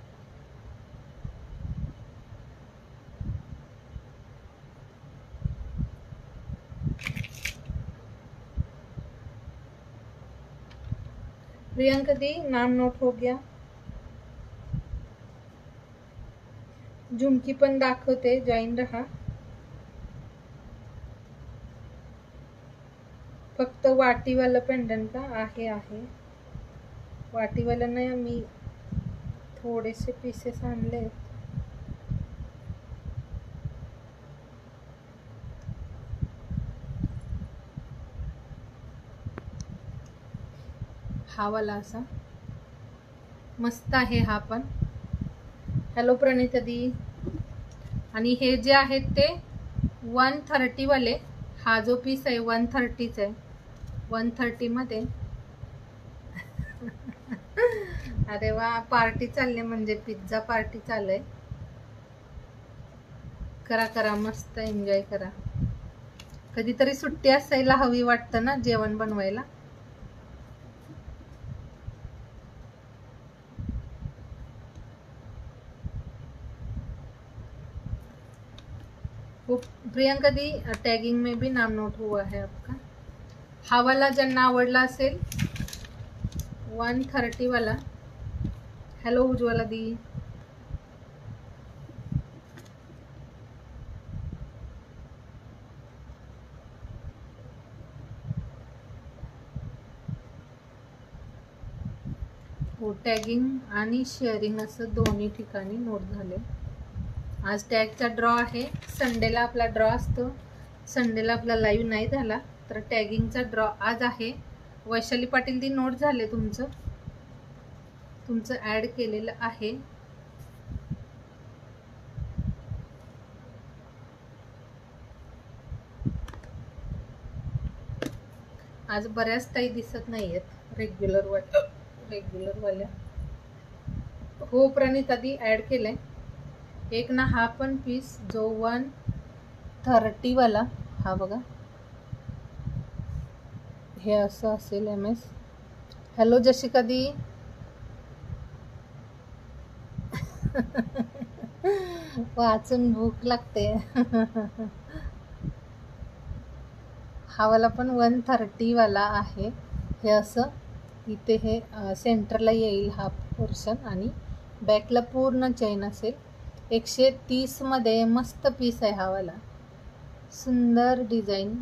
प्रियंका दी, नाम नोट हो गया. झुमकी पण दाखवते, जॉईन रहा. फक्त वाटीवाला पेंडंट का आहे? वाटीवाला नाही, मी थोडेसे पीसेस आणले. हा वाला असा मस्त आहे हा पण. हॅलो प्रणिता दी. आणि हे जे आहेत ते 130 वाले, हा जो पीस आहे 130च आहे, 130 मध्ये. अरे वा, पार्टी चालली म्हणजे पिझ्झा पार्टी चालू. करा करा, मस्त एन्जॉय करा. कधीतरी सुट्टी असायला हवी वाटतं ना जेवण बनवायला. प्रियंका दी, टैगिंग में भी नाम नोट हुआ है आपका. हा वाला ज्यांना आवडला असेल 130 वाला. हॅलो उज्ज्वला दी. हो, टॅगिंग आणि शेअरिंग असं दोन्ही ठिकाणी नोट झाले. आज टॅगचा ड्रॉ आहे, संडेला आपला ड्रॉ असतो. संडेला आपला लाईव्ह नाही झाला तर टॅगिंगचा ड्रॉ आज आहे. वैशाली पाटील दी, नोट झाले तुमचं ऍड केलेलं आहे. आज बऱ्याच ताई दिसत नाहीयेत रेग्युलर वाल्या. हो प्रणिता दी, ऍड केलंय. एक ना हा पण पीस जो 130 वाला, हा बघा, हे असं असेल MS. हॅलो जशिका दी. वाचून भूक लागते. हा वाला पण 130 वाला आहे. हे असं इथे हे सेंटरला येईल हा पोर्शन, आणि बॅकला पूर्ण चेन असेल. 130 मध्ये मस्त पीस आहे हा वाला, सुंदर डिझाईन.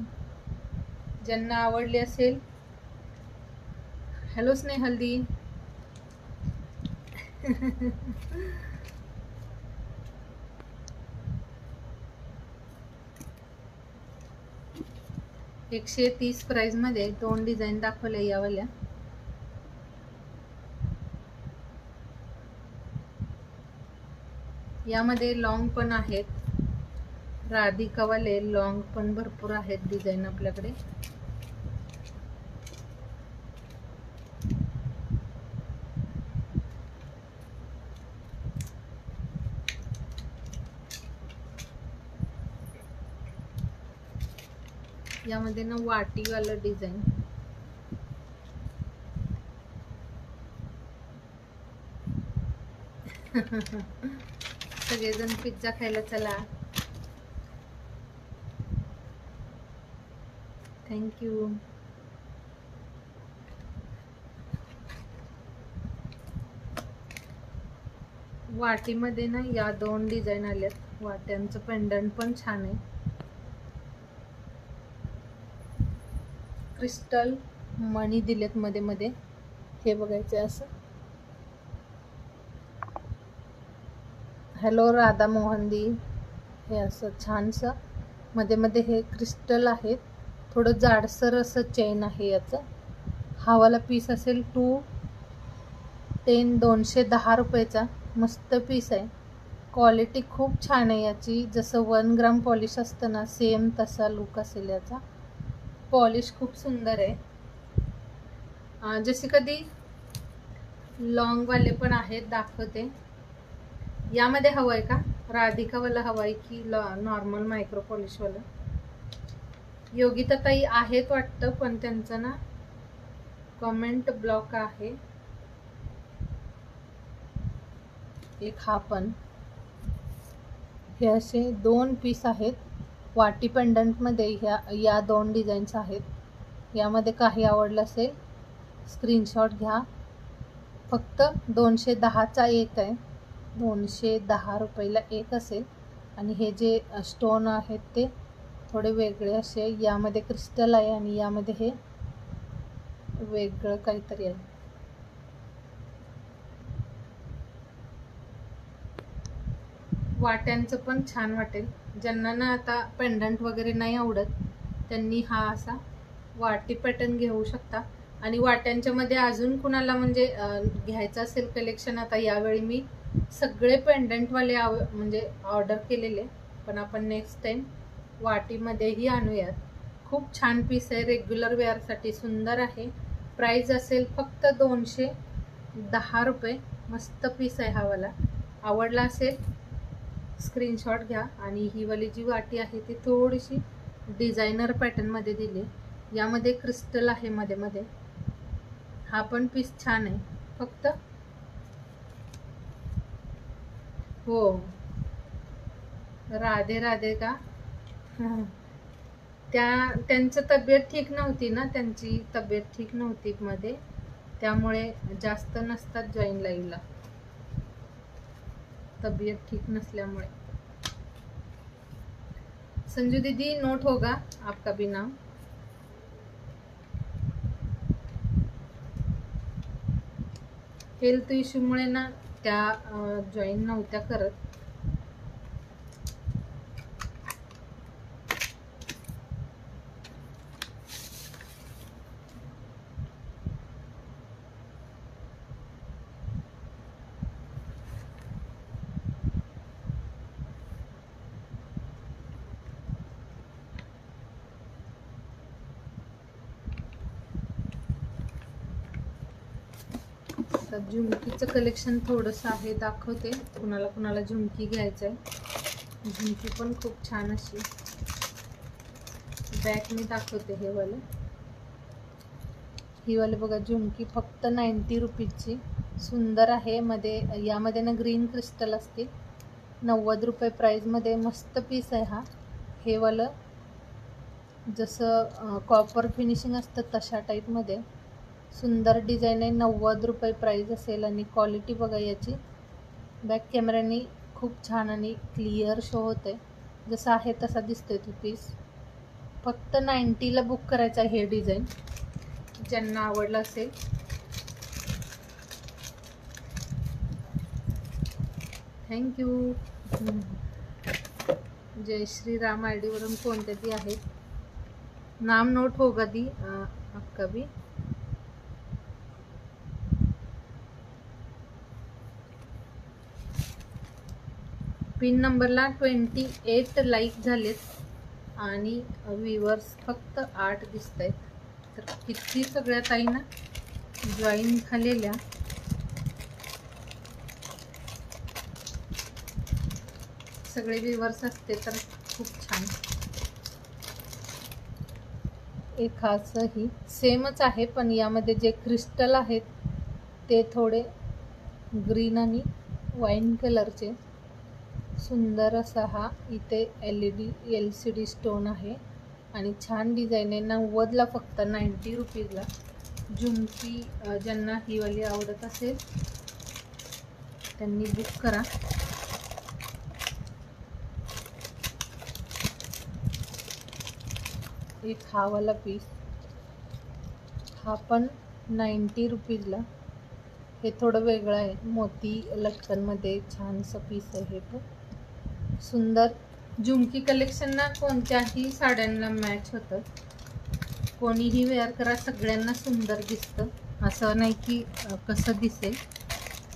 ज्यांना आवडली असेल. हॅलो स्नेहल दी. $130 प्राइस मध्ये 2 डिझाईन दाखवले यावाल्या. यामध्ये लॉंग पण आहेत, राधिकावाले लॉंग पण भरपूर आहेत डिझाईन आपल्याकडे. यामध्ये ना वाटीवालं डिझाईन, सगळेजण पिझ्झा खायला चला. थँक्यू. वाटीमध्ये ना या 2 डिझाईन आल्यात. वाट्यांचं पेंडंट पण छान आहे. क्रिस्टल मणी दिलेत मध्ये मध्ये, हे बघायचे असं. हॅलो राधा मोहनदी. हे असं छानसं मध्ये मध्ये हे क्रिस्टल आहेत. थोडं जाडसर असं चेन आहे याचं. हा वाला पीस असेल 210 रुपयाचा. मस्त पीस आहे. क्वालिटी खूप छान आहे याची. जसं 1 ग्राम पॉलिश असतं ना, सेम तसा लुक असेल याचा. पॉलिश खूप सुंदर आहे. जसे कधी लॉंगवाले पण आहेत, दाखवते. यामध्ये हवं आहे का? राधिकावाला हवं आहे की नॉर्मल मायक्रो पॉलिशवाला? योगिता ताई आहेत वाटतं, पण त्यांचं ना कमेंट ब्लॉक आहे. एक हा पण. हे असे 2 पीस आहेत. वाटी पेंडंटमध्ये या 2 डिझाईन्स आहेत. यामध्ये काही आवडलं असेल स्क्रीनशॉट घ्या. फक्त 210चा एक आहे. 210 रुपयाला एक असेल. आणि हे जे स्टोन आहेत ते थोडे वेगळे असे. यामध्ये क्रिस्टल आहे आणि यामध्ये हे वेगळं काहीतरी आहे. वाट्यांचं पण छान वाटेल. ज्यांना ना आता पेंडंट वगैरे नाही आवडत त्यांनी हा असा वाटी पॅटर्न घेऊ शकता. आणि वाट्यांच्या मध्ये अजून कुणाला म्हणजे घ्यायचं असेल कलेक्शन, आता यावेळी मी सगळे पेंडंटवाले म्हणजे ऑर्डर केलेले, पण आपण नेक्स्ट टाइम वाटीमध्येही आणूयात. खूप छान पीस आहे. रेग्युलर वेअरसाठी सुंदर आहे. प्राइस असेल फक्त 210 रुपये. मस्त पीस आहे हा वाला. आवडला असेल स्क्रीनशॉट घ्या. आणि ही वाली जी वाटी आहे ती थोडीशी डिझायनर पॅटर्नमध्ये दिली. यामध्ये क्रिस्टल आहे मध्ये मध्ये. हा पण पीस छान आहे. फक्त हो, राधे राधे का? त्यांचं तब्येत ठीक नव्हती ना, त्यांची तब्येत ठीक नव्हती मध्ये, त्यामुळे जास्त नसतात जॉईन लाईव्हला, तबीयत ठीक नसल्यामुळे. संजू दीदी नोट होगा आपका भी नाम. हेल्थ इश्यूमुळे ना त्या जॉईन नव्हत्या करत. तर झुमकीचं कलेक्शन थोडंसं आहे, दाखवते. कुणाला कुणाला झुमकी घ्यायचं आहे. झुमकी पण खूप छान अशी बॅक मी दाखवते. हे वाले, ही वाले बघा झुमकी फक्त 90 रुपीजची. सुंदर आहे. मध्ये यामध्ये ना ग्रीन क्रिस्टल असते. 90 रुपये प्राईजमध्ये. मस्त पीस आहे हा. हे वालं जसं कॉपर फिनिशिंग असतं तशा टाईपमध्ये सुंदर डिझाईन आहे. 90 रुपये प्राईज असेल. आणि क्वालिटी बघा याची. बॅक कॅमेऱ्याने खूप छान आणि क्लिअर शो होते. जसं आहे तसा दिसतोय तो पीस. फक्त 90ला बुक करायचं आहे हे डिझाईन, ज्यांना आवडलं असेल. थँक्यू. जय श्रीराम आय डीवरून कोणते ती आहेत. नाम नोट होगा दी आपका भी. पिन नंबरला 28 लाईक झालेत आणि व्ह्यूअर्स फक्त 8 दिसत आहेत. तर किती सगळ्या ताईंना जॉईन झालेल्या. सगळे व्ह्यूअर्स असते तर खूप छान. एक असंही सेमच आहे, पण यामध्ये जे क्रिस्टल आहेत ते थोडे ग्रीन आणि वाईन कलरचे. सुंदर असा हा इथे LCD स्टोन आहे आणि छान डिझाईन आहे. 90ला फक्त 90 रुपीजला. झुमकी ज्यांना ही वाली आवडत असेल त्यांनी बुक करा. एक हा वाला पीस, हा पण 90 रुपीजला. हे थोडं वेगळं आहे, मोती लटकनमध्ये छानसं पीस आहे. हे पण सुंदर. झुमकी कलेक्शन ना कोणत्याही साड्यांना मॅच होतं. कोणीही वेअर करा, सगळ्यांना सुंदर दिसतं. असं नाही की कसं दिसेल,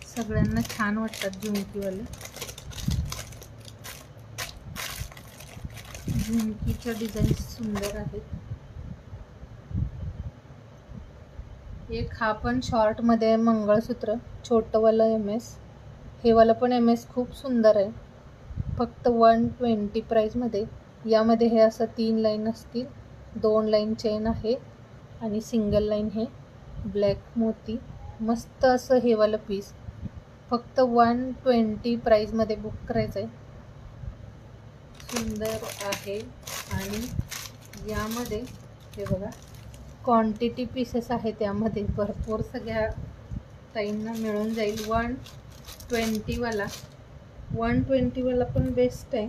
सगळ्यांना छान वाटतात झुमकीवाले. झुमकीच्या डिझाईन सुंदर आहेत. एक हा पण शॉर्ट मध्ये मंगळसूत्र, छोटंवालं MS. हे वाला पण MS खूप सुंदर आहे, फक्त 120 प्राईजमध्ये. यामध्ये हे असं 3 लाईन असतील, 2 लाईन चेन आहे आणि सिंगल लाईन हे ब्लॅक मोती. मस्त असं हे वाला पीस, फक्त 120 प्राईजमध्ये बुक करायचं आहे. सुंदर आहे. आणि यामध्ये हे बघा, क्वांटिटी पीसेस आहे, त्यामध्ये भरपूर सगळ्या ताईंना मिळून जाईल. 120 वाला पण बेस्ट आहे.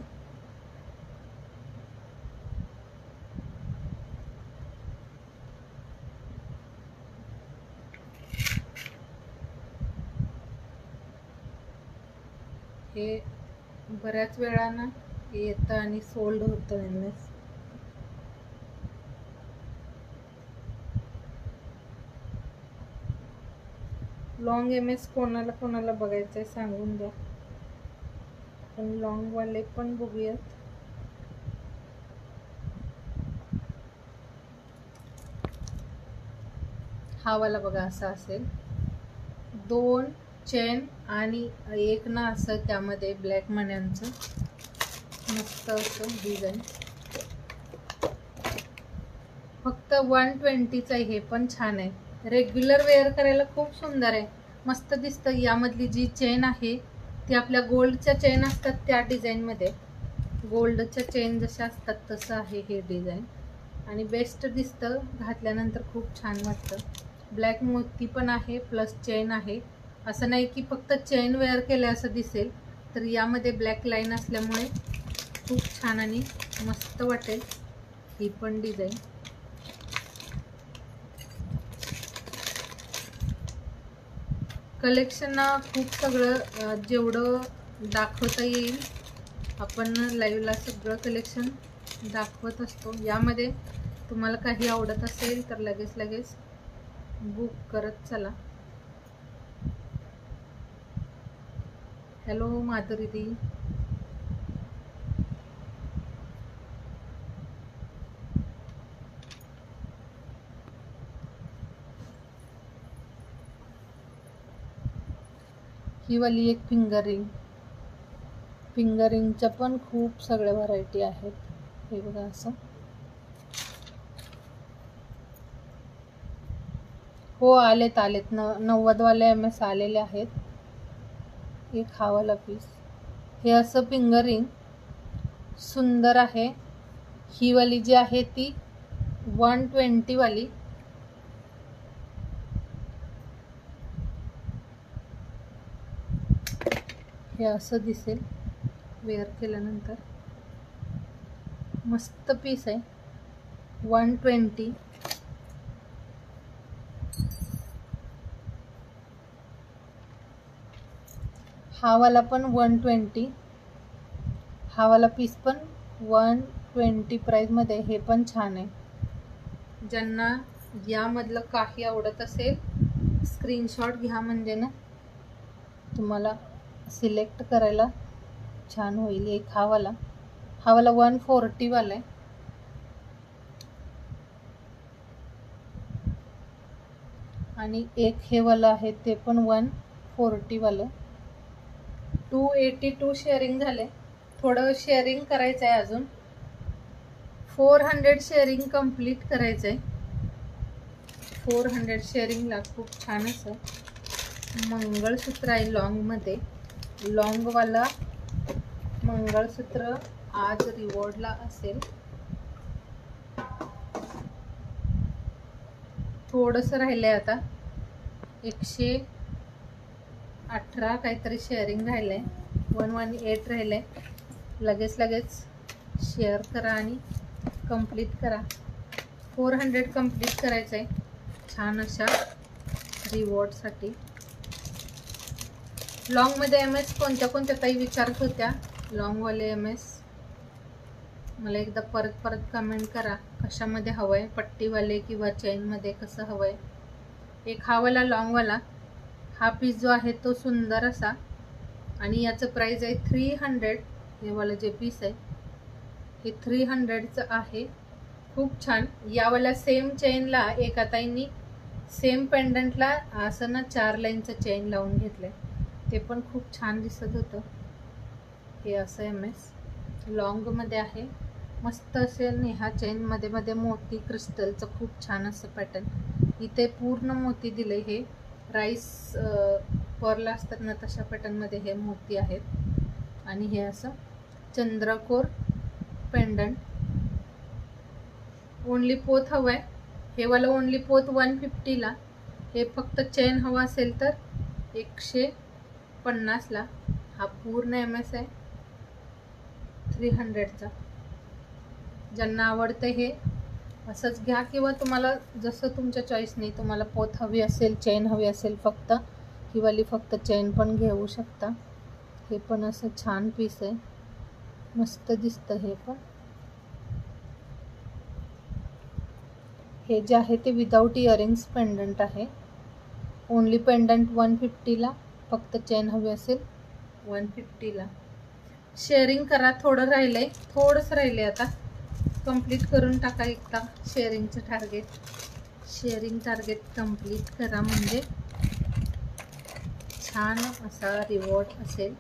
हे बऱ्याच वेळानं येतं आणि सोल्ड होतं MS. लॉंग MS कोणाला बघायचं आहे सांगून द्या, पण लॉंगवाले पण बघूयात. हा वाला बघा असा असेल, 2 चेन आणि एक ना असं त्यामध्ये ब्लॅक मण्यांचं मस्त असं डिझाईन. फक्त 120चं आहे. हे पण छान आहे, रेग्युलर वेअर करायला खूप सुंदर आहे, मस्त दिसतं. यामधली जी चेन आहे ती आपल्या गोल्डच्या चेन असतात त्या डिझाईनमध्ये, गोल्डच्या चेन जशा असतात तसं आहे हे डिझाईन. आणि बेस्ट दिसतं, घातल्यानंतर खूप छान वाटतं. ब्लॅक मोती पण आहे प्लस चेन आहे. असं नाही की फक्त चेन वेअर केलं असं दिसेल, तर यामध्ये ब्लॅक लाईन असल्यामुळे खूप छान आणि मस्त वाटेल ही पण डिझाईन. कलेक्शन खूप सगळं जेवढं दाखवता येईल आपण लाईव्हला सगळं कलेक्शन दाखवत असतो. यामध्ये तुम्हाला काही आवडत असेल तर लगेच बुक करत चला. हॅलो माधुरी दी. ही वाली एक फिंगर रिंगच्या पण खूप सगळ्या व्हरायटी आहेत. हे बघा असं, हो आलेत 90 वाले MS आलेले आहेत. एक हा वाला पीस, हे असं फिंगर रिंग सुंदर आहे. ही वाली जी आहे ती 120 वाली. हे असं दिसेल वेअर केल्यानंतर, मस्त पीस आहे. 120. हा वाला पण 120. हा वाला पीस पण 120 प्राईजमध्ये. हे पण छान आहे. ज्यांना यामधलं काही आवडत असेल स्क्रीनशॉट घ्या, म्हणजे ना तुम्हाला सिलेक्ट करायला छान होईल. एक हा वाला 140 वाला आहे. आणि एक हे वाला आहे ते पण 140 वालं. 282 शेअरिंग झाले, थोडं शेअरिंग करायचं आहे अजून. 400 शेअरिंग कंप्लीट करायचंय. 400 शेअरिंगला खूप छान असं मंगळसूत्र आहे लॉंग मध्ये. लॉंगवाला मंगळसूत्र आज रिवॉर्डला असेल. थोडंसं राहिलंय आता, 118 काहीतरी शेअरिंग राहिलंय, 118 राहिलंय. लगेच शेअर करा आणि कंप्लीट करा. 400 कंप्लीट करायचं आहे छान अशा रिवॉर्डसाठी. लॉंगमध्ये MS कोणत्या ताई विचारत होत्या. लॉंगवाले MS मला एकदा परत कमेंट करा कशामध्ये हवं आहे, पट्टीवाले किंवा चेनमध्ये कसं हवं आहे. एक हा वाला लॉंगवाला हा पीस जो आहे तो सुंदर असा आणि याचं प्राइस आहे 300. हे वाला जे पीस आहे हे 300चं आहे. खूप छान. यावाला सेम चेनला एका ताईंनी सेम पेंडंटला असं ना 4 लाईनचं चेन लावून घेतलंय, ते पण खूप छान दिसत होतं. हे असं MS लॉंगमध्ये आहे. मस्त असेल नेहा चेन मध्ये मोती क्रिस्टलचं खूप छान असं पॅटर्न. इथे पूर्ण मोती दिले. हे राईस पर्ल असतात ना तशा पॅटर्नमध्ये हे मोती आहेत. आणि हे असं चंद्रकोर पेंडंट. ओनली पोत हवं आहे. हे वाला ओनली पोत 150ला. हे फक्त चेन हवा असेल तर 150ला. हा पूर्ण MS आहे 300चा. ज्यांना आवडतं हे असंच घ्या किंवा तुम्हाला जसं तुमच्या चॉईसने, तुम्हाला पोत हवी असेल, चेन हवी असेल फक्त, ही वाली फक्त चेन पण घेऊ शकता. हे पण असं छान पीस आहे, मस्त दिसतं हे पण. हे जे आहे ते विदाऊट इयरिंग्स पेंडंट आहे. ओनली पेंडंट 150ला, फक्त चेन हवी असेल 150ला. शेअरिंग करा. थोडंसं राहिलंय आता. कंप्लीट करून टाका एकदा शेअरिंगचं टार्गेट. शेअरिंग टार्गेट कंप्लीट करा म्हणजे छान असा रिवॉर्ड असेल.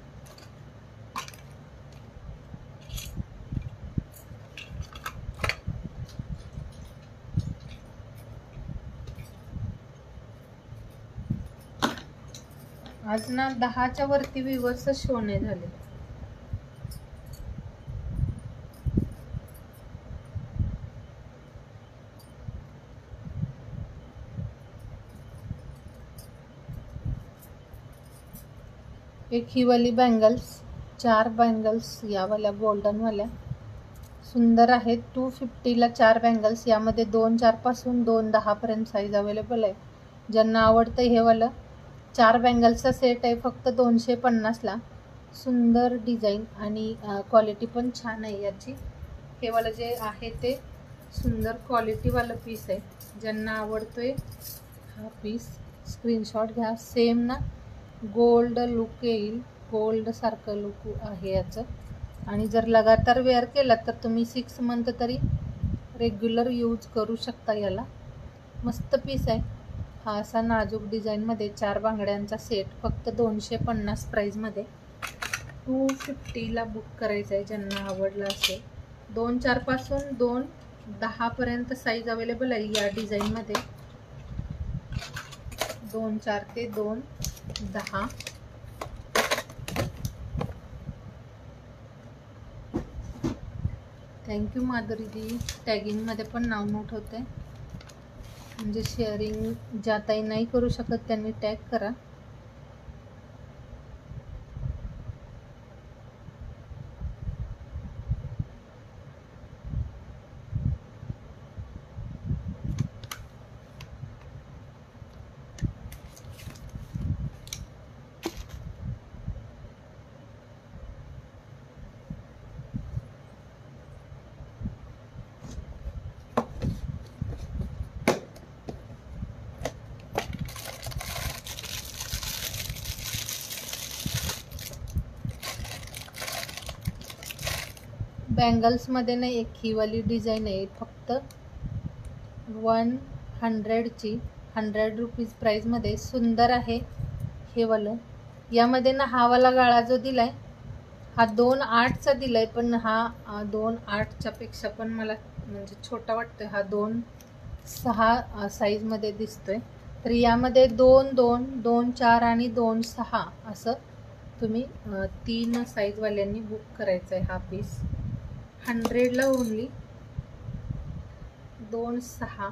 आज ना 10च्या वरती व्ह्यूअर्स शो नाही झाले. एक ही वाली बँगल्स, 4 बँगल्स यावाल्या गोल्डनवाल्या सुंदर आहेत. 250ला 4 बँगल्स. यामध्ये 2 4 पासून 2 10 पर्यंत साईज अवेलेबल आहे. ज्यांना आवडतं हे वालं 4 बँगल्सचा सेट आहे फक्त 250ला. सुंदर डिझाईन आणि क्वालिटी पण छान आहे याची. हे वालं जे आहे ते सुंदर क्वालिटीवालं पीस आहे. ज्यांना आवडतोय हा पीस स्क्रीनशॉट घ्या. सेम ना गोल्ड लुक येईल, गोल्ड सारखं लुक आहे याचं. आणि जर लगातार वेअर केला तर तुम्ही 6 मंथ तरी रेग्युलर यूज करू शकता याला. मस्त पीस आहे. हा असा नाजूक डिझाईनमध्ये 4 बांगड्यांचा सेट फक्त 250 प्राईजमध्ये. 250ला बुक करायचं आहे ज्यांना आवडलं असेल. 2 4 पासून 2 10 पर्यंत साईज अवेलेबल आहे या डिझाईनमध्ये. 2 4 ते 2 10. थँक्यू माधुरीजी. टॅगिंगमध्ये पण नाव नोट होते म्हणजे शेअरिंग ज्या ताई नाही करू शकत त्यांनी टॅग करा. बँगल्समध्ये नाही एक ही वाली डिझाईन आहे फक्त 100ची, 100 रुपीज प्राईजमध्ये. सुंदर आहे हे वालं. यामध्ये ना हा वाला गाळा जो दिला आहे हा 2.8चा दिला आहे, पण हा 2.8च्या पेक्षा पण मला म्हणजे छोटा वाटतोय हा, 2-6 साईजमध्ये दिसतोय. तर यामध्ये 2-2, 2-4 आणि 2-6 असं तुम्ही 3 साईजवाल्यांनी बुक करायचं आहे. हा पीस 100ला ओनली 2-6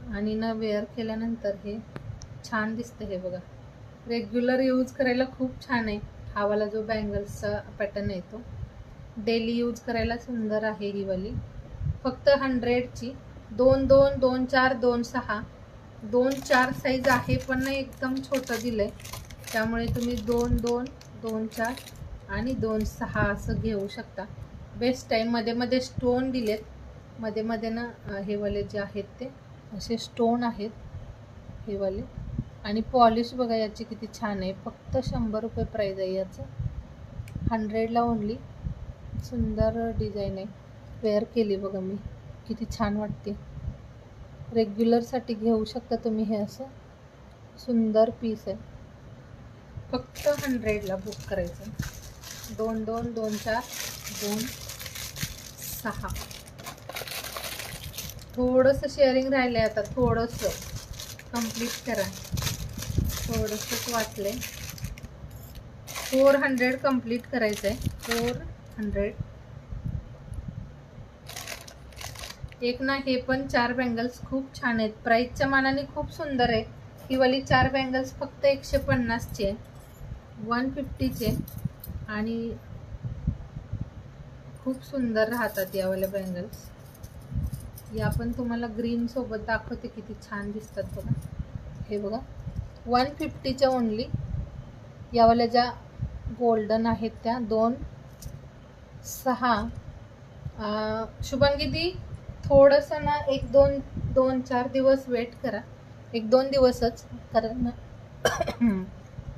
आणि ना वेअर केल्यानंतर हे छान दिसतं. हे बघा, रेग्युलर यूज करायला खूप छान आहे. हा वाला जो बँगल्सचा पॅटर्न आहे तो डेली यूज करायला सुंदर आहे. ही वाली फक्त 100ची 2-2, 2-4, 2-6, 2-4 साईज आहे, पण नाही एकदम छोटं दिलंय. त्यामुळे तुम्ही 2-2, 2-4 आणि 2-6 असं घेऊ शकता. बेस्ट आहे. मध्ये मध्ये स्टोन दिलेत, मध्ये मध्ये ना हे वाले जे आहेत ते असे स्टोन आहेत हे वाले. आणि पॉलिश बघा याची किती छान आहे. फक्त 100 रुपये प्राईज आहे याचं. 100ला ओनली. सुंदर डिझाईन आहे. वेअर केली बघा मी, किती छान वाटते. रेग्युलरसाठी घेऊ शकता तुम्ही. हे असं सुंदर पीस आहे. फक्त 100ला बुक करायचं. 2-2, 2-4, 2-6. थोडंसं शेअरिंग राहिलंय आता, थोडंसं कंप्लीट करा. थोडंसंच वाचलंय. 400 कंप्लीट करायचं आहे. 400. एक ना हे पण 4 बँगल्स खूप छान आहेत. प्राईसच्या मानाने खूप सुंदर आहे. ही वाली 4 बँगल्स फक्त 150ची आहे, 150चे आणि खूप सुंदर राहतात यावाल्या बँगल्स. या पण तुम्हाला ग्रीन सोबत दाखवते, किती छान दिसतात बघा. हे बघा 150च्या ओनली. यावाल्या ज्या गोल्डन आहेत त्या 2-6. शुभांगी दी थोडंसं ना 1-2-4 दिवस वेट करा. 1-2 दिवसच, कारण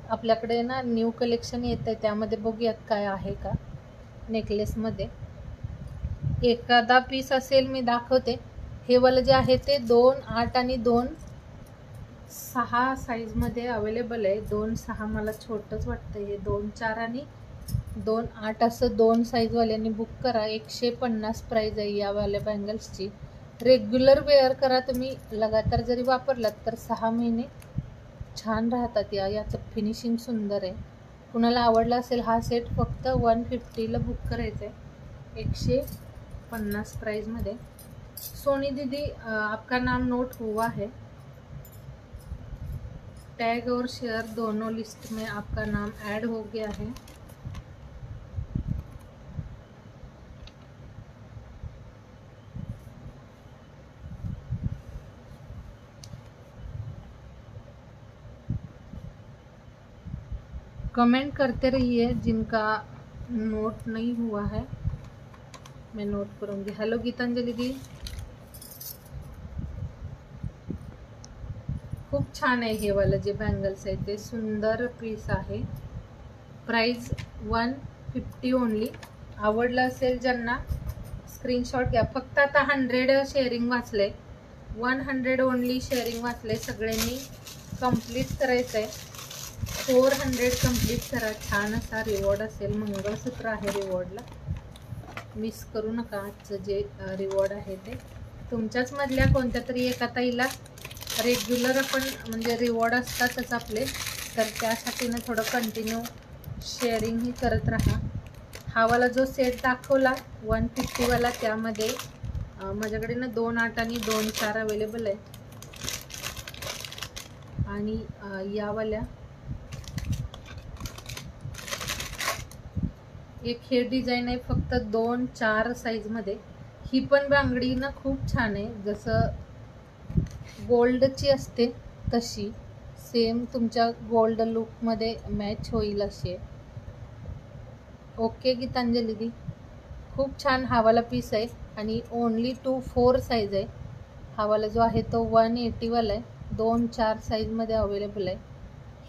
आपल्याकडे ना न्यू कलेक्शन येत आहे. त्यामध्ये बघूयात काय आहे का नेकलेसमध्ये. एखादा पीस असेल मी दाखवते. हे वालं जे आहे ते 2-8 आणि 2-6 साईजमध्ये अवेलेबल आहे. 2-6 मला छोटंच वाटतं. हे 2-4 आणि 2-8 असं 2 साईजवाल्यांनी बुक करा. 150 प्राईज आहे यावाल्या बँगल्सची. रेग्युलर वेअर करा तुम्ही. लगातार जरी वापरलात तर 6 महिने छान राहतात. याचं फिनिशिंग सुंदर आहे. कुणाला आवडला असेल हा सेट फक्त 150ला बुक करायचं आहे. 150 प्राइसमध्ये. सोनी दीदी आपका नाम नोट हुआ है, टैग और शेयर दोनों लिस्ट में आपका नाम ऐड हो गया है. कमेंट करते रहिए. जिनका नोट नहीं हुआ है मैं नोट करूँगी. हेलो गीतांजलि दी, खूप छान आहे हे वाला जे बँगल्स आहे ते. सुंदर पीस आहे. Price 150 only. आवडलं असेल ज्यांना स्क्रीनशॉट घ्या. फक्त आता 100 शेअरिंग वाचले, 100 ओनली शेअरिंग वाचले. सगळ्यांनी कंप्लीट करायचं आहे. 400 कंप्लीट करा. छान असा रिवॉर्ड असेल. मंगळसूत्र आहे रिवॉर्डला, मिस करू नका. आजचं जे रिवॉर्ड आहे ते तुमच्याच मधल्या कोणत्या तरी एका ताईला रेग्युलर आपण म्हणजे रिवॉर्ड असतातच आपले, तर त्यासाठी ना थोडं कंटिन्यू शेअरिंगही करत राहा. हा वाला जो सेट दाखवला 150 वाला, त्यामध्ये माझ्याकडे ना 2-8 आणि 2-4 अवेलेबल आहे. आणि यावाल्या एक हे डिझाईन आहे फक्त 2-4 साईजमध्ये. ही पण बांगडी ना खूप छान आहे. जसं गोल्डची असते तशी सेम तुमच्या गोल्ड लुकमध्ये मॅच होईल अशी. ओके गीतांजली दी, खूप छान हावाला पीस आहे. आणि ओनली 2-4 साईज आहे. हावाला जो आहे तो 180 वाला आहे. 2-4 साईजमध्ये अवेलेबल आहे.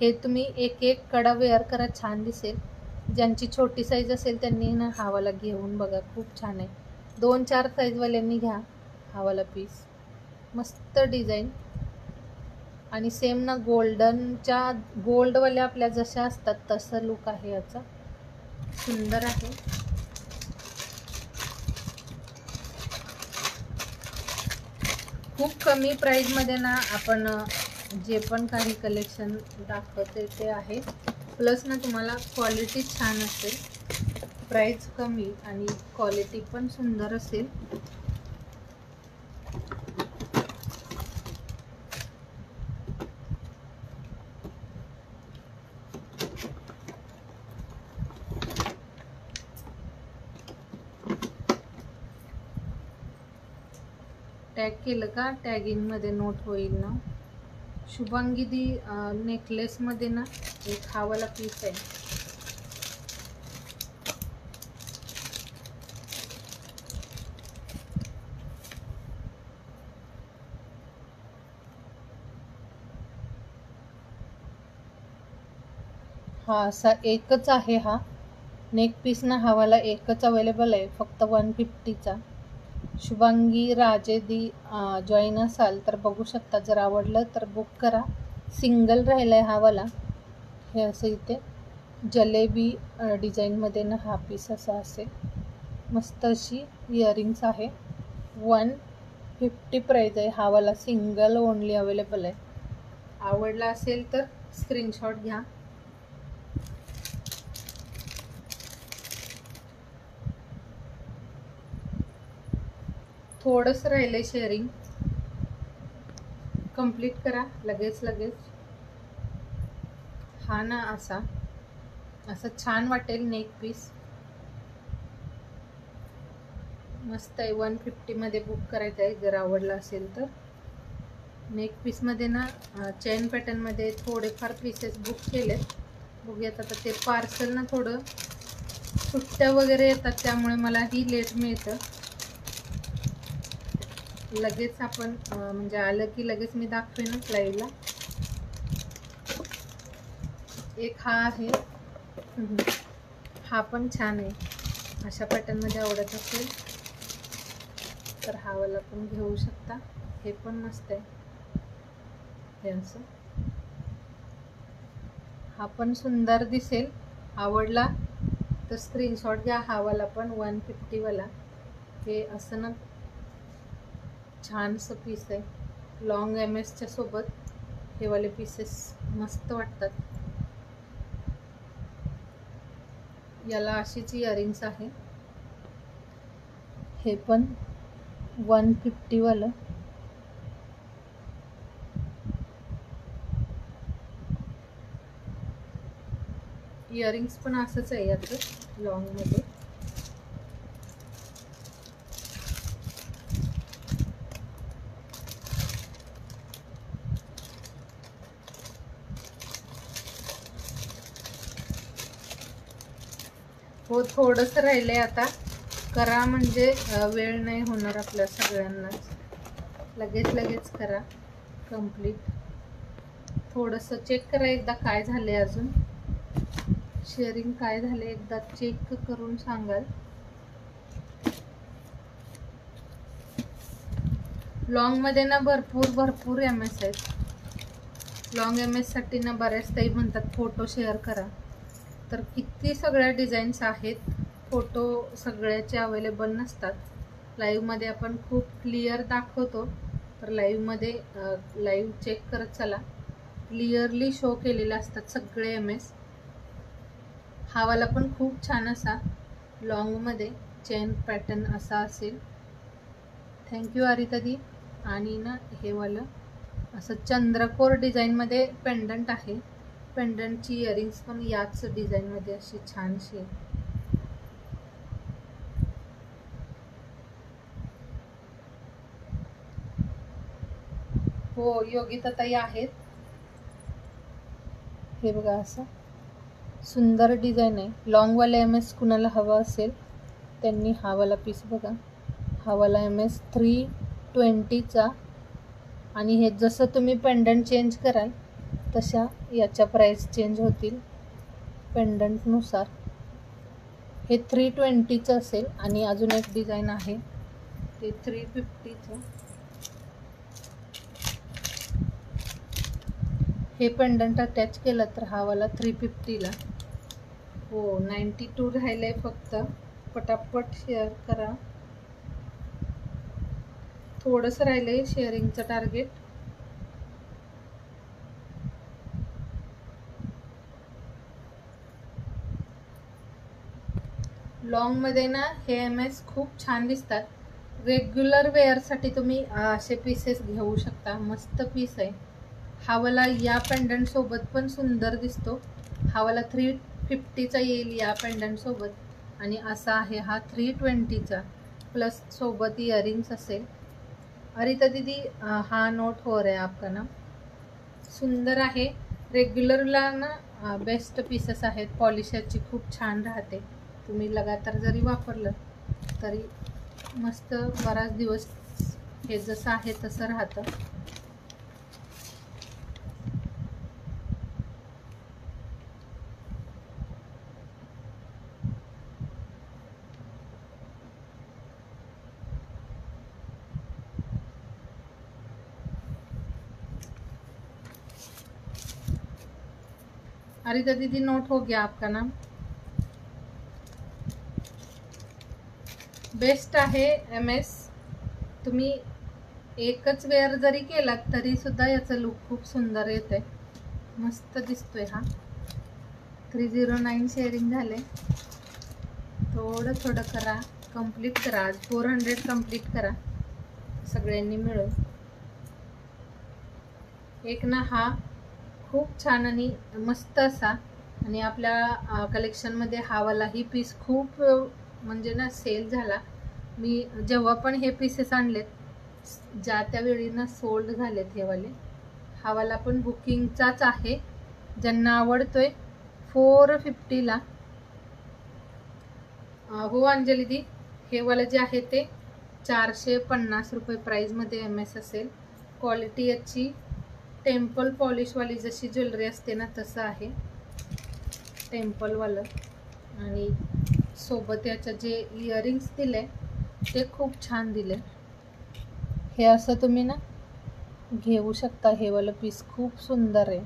हे तुम्ही एक एक कडा वेअर करा, छान दिसेल. ज्यांची छोटी साईज असेल त्यांनी ना हावाला घेऊन बघा, खूप छान आहे. 2-4 साईजवाल्यांनी घ्या हावाला पीस. मस्त डिझाईन. आणि सेम ना गोल्डनच्या गोल्डवाल्या आपल्या जशा असतात तसं लुक आहे याचा. सुंदर आहे. खूप कमी प्राईजमध्ये ना आपण जे पण काही कलेक्शन दाखवते ते आहे. प्लस ना तुम्हाला क्वालिटी छान असेल, प्राईस कमी आणि क्वालिटी पण सुंदर असेल. टॅग केलं का टॅगिंगमध्ये नोट होईल ना. शुभांगी दी नेकलेसमध्ये ना एक हा वाला पीस आहे. हा असा एकच आहे. हा नेक पीस ना हा वाला एकच अवेलेबल आहे, फक्त 150चा. शुभांगी राजे दी जॉईन असाल तर बघू शकता. जर आवडलं तर बुक करा. सिंगल राहिला आहे हा वाला. हे असं इथे जलेबी डिझाईनमध्ये ना हा पीस असा असेल. मस्त अशी इयरिंग्स आहे. 150 प्राईज आहे. हा वाला सिंगल ओनली अवेलेबल आहे. आवडला असेल तर स्क्रीनशॉट घ्या. थोडंसं राहिलंय शेअरिंग, कंप्लीट करा लगेच. हा ना असं छान वाटेल नेक पीस. मस्त आहे. 150 मध्ये बुक करायचं आहे जर आवडला असेल तर. नेक पीसमध्ये ना चेन पॅटर्नमध्ये थोडेफार पीसेस बुक केले. बघूयात आता. ते पार्सल ना थोडं सुट्ट्या वगैरे येतात, त्यामुळे मलाही लेट मिळतं. लगेच आपण म्हणजे आलं की लगेच मी दाखवेनच लाईव्हला. एक हा आहे. हा पण छान आहे. अशा पॅटर्नमध्ये आवडत असेल तर हा वाला पण घेऊ शकता. हे पण मस्त आहे. हे असं हा पण सुंदर दिसेल. आवडला तर स्क्रीनशॉट घ्या. हा वाला पण 150 वाला. हे असं ना छानसं पीस आहे. लॉंग MS सोबत हे वाले पीसेस मस्त वाटतात. याला अशीच इयरिंग्स आहे. हे पण 150 वालं. इयरिंग्स पण असंच आहे याचं लॉंगमध्ये. हो थोडंसं राहिलंय आता. करा म्हणजे वेळ नाही होणार आपल्या सगळ्यांनाच. लगेच करा कंप्लीट. थोडंसं चेक करा एकदा काय झालंय, अजून शेअरिंग काय झाले एकदा चेक करून सांगाल. लॉंगमध्ये ना भरपूर MS आहेत. लॉंग MS साठी ना बऱ्याच ताई म्हणतात फोटो शेअर करा. तर किती सगळ्या डिझाईन्स आहेत. फोटो सगळ्याचे अवेलेबल नसतात. लाईव्हमध्ये आपण खूप क्लिअर दाखवतो, तर लाईव्ह चेक करत चला. क्लिअरली शो केलेले असतात सगळे MS. हा वाला पण खूप छान असा लॉंगमध्ये चेन पॅटर्न असा असेल. थँक्यू अरिता दी. आणि ना हे वालं असं चंद्रकोर डिझाईनमध्ये पेंडंट आहे. पेंडंटची इयरिंग्स पण याच डिझाईनमध्ये अशी छानशी आहे. हो योगिता ताई आहेत. हे बघा असं सुंदर डिझाईन आहे. लॉंगवाला MS कुणाला हवा असेल त्यांनी हा वाला पीस बघा. हा वाला MS 320चा. आणि हे जसं तुम्ही पेंडंट चेंज कराल तशा याच्या प्राईस चेंज होतील पेंडंटनुसार. हे 320चं असेल. आणि अजून एक डिझाईन आहे ते 350चं. हे पेंडंट अटॅच केलं तर हा वाला 350ला. हो 92 राहिलंय फक्त. पटापट शेअर करा. थोडंसं राहिलंय शेअरिंगचं टार्गेट. लॉंग मध्ये ना हे MS खूप छान दिसतात. रेग्युलर वेअरसाठी तुम्ही असे पीसेस घेऊ शकता. मस्त पीस आहे. हा वाला या पेंडंट सोबत पण सुंदर दिसतो. हा वाला 350चा येईल या पेंडंट सोबत आणि असा आहे हा 320चा प्लस सोबत इयरिंग्स असेल. अरिता दीदी हा नोट हो रहा है आपका नाम. सुंदर आहे. रेग्युलरला ना बेस्ट पीसेस आहेत. पॉलिश याची खूप छान राहते. तुम्ही लगातार जरी वापरलं तरी मस्त बराच दिवस हे जसं आहे तसं राहतं. अरिता दीदी नोट हो गया आपका नाम. बेस्ट आहे MS. तुम्ही एकच वेअर जरी केलात तरी सुद्धा याचं लुक खूप सुंदर येते. मस्त दिसतोय हा. 309 शेअरिंग झाले. थोडं थोडं करा, कंप्लीट करा. आज 400 कंप्लीट करा सगळ्यांनी मिळून. एक ना हा खूप छान आणि मस्त असा आणि आपल्या कलेक्शनमध्ये हा वालाही पीस खूप म्हणजे ना सेल झाला. मी जेव्हा पण हे पीसेस आणलेत ज्या त्यावेळी ना सोल्ड झालेत हे वाले. हा वाला पण बुकिंगचाच आहे. ज्यांना आवडतोय 450ला. हो अंजली दी, हे वाला जे आहे ते 450 रुपये प्राईजमध्ये MS असेल. क्वालिटी याची टेम्पल पॉलिशवाली जशी ज्वेलरी असते ना तसं आहे टेम्पलवालं. आणि सोबत याच्या जे इयरिंग्स दिले ते खूप छान दिले. हे असं तुम्ही ना घेऊ शकता. हे वालं पीस खूप सुंदर आहे.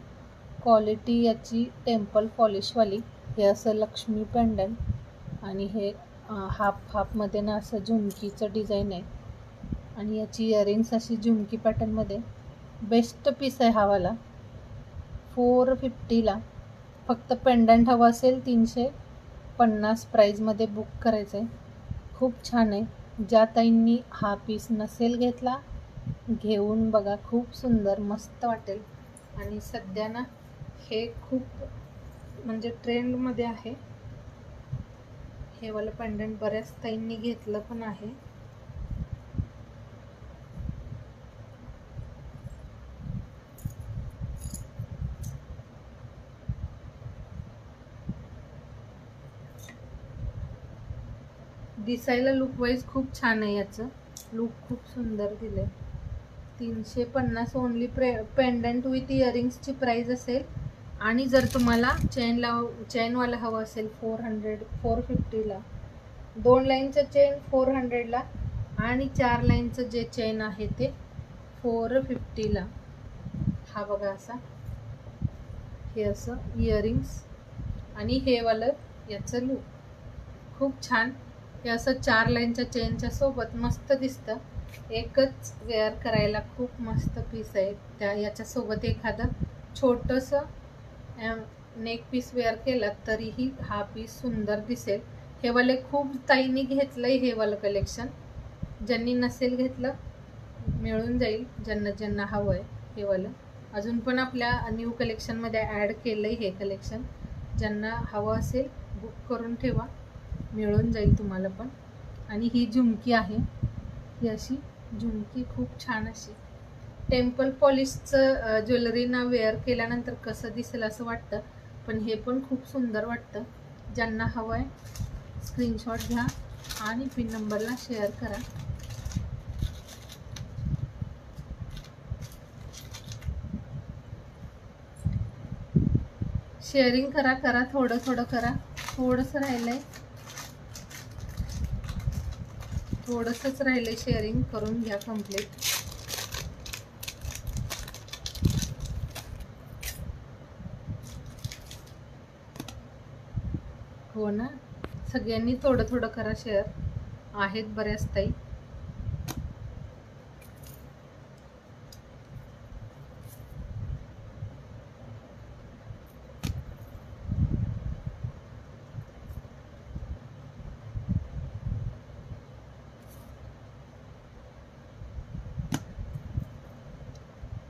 क्वालिटी याची टेम्पल पॉलिशवाली. हे असं लक्ष्मी पेंडंट आणि हे हाफमध्ये ना असं झुमकीचं डिझाईन आहे आणि याची इयरिंग्स अशी झुमकी पॅटर्नमध्ये. बेस्ट पीस आहे हा वाला. 450ला. फक्त पेंडंट हवं असेल 350 प्राईजमध्ये बुक करायचं आहे. खूप छान आहे. ज्या ताईंनी हा पीस नसेल घेतला घेऊन बघा. खूप सुंदर मस्त वाटेल. आणि सध्या ना हे खूप म्हणजे ट्रेंडमध्ये आहे. हे वाला पेंडंट बऱ्याच ताईंनी घेतलं पण आहे. दिसायला लुक वाईज खूप छान आहे. याचं लुक खूप सुंदर दिले. 350 ओनली पेंडंट विथ इयरिंग्सची प्राइस असेल. आणि जर तुम्हाला चेनवाला हवं असेल 450ला. 2 लाईनचं चेन 400ला आणि 4 लाईनचं जे चेन आहे ते 450ला. हा बघा असा. हे असं इयरिंग्स आणि हे वालं याचं लुक खूप छान. हे असं 4 लाईनच्या चेनच्या सोबत मस्त दिसतं. एकच वेअर करायला खूप मस्त पीस आहे. याच्यासोबत एखादं छोटंसं नेक पीस वेअर केला तरीही हा पीस सुंदर दिसेल. हे वाले खूप ताईंनी घेतलंय हे वालं कलेक्शन. ज्यांनी नसेल घेतलं मिळून जाईल. ज्यांना हवं आहे हे वालं. अजून पण आपल्या न्यू कलेक्शनमध्ये ॲड केलंय हे कलेक्शन. ज्यांना हवं असेल बुक करून ठेवा, मिळून जाईल तुम्हाला पण. आणि ही झुमकी आहे. ही अशी झुमकी खूप छान अशी टेम्पल पॉलिशचं ज्वेलरीना वेअर केल्यानंतर कसं दिसेल असं वाटतं, पण हे पण खूप सुंदर वाटतं. ज्यांना हवं आहे स्क्रीनशॉट घ्या आणि पिन नंबरला शेअर करा. शेअरिंग करा थोडं थोडं करा. थोडंसं राहिलंय, थोडंसंच राहिलंय. शेअरिंग करून घ्या कंप्लीट. हो ना, सगळ्यांनी थोडं थोडं करा शेअर. आहेत बऱ्याच ताई.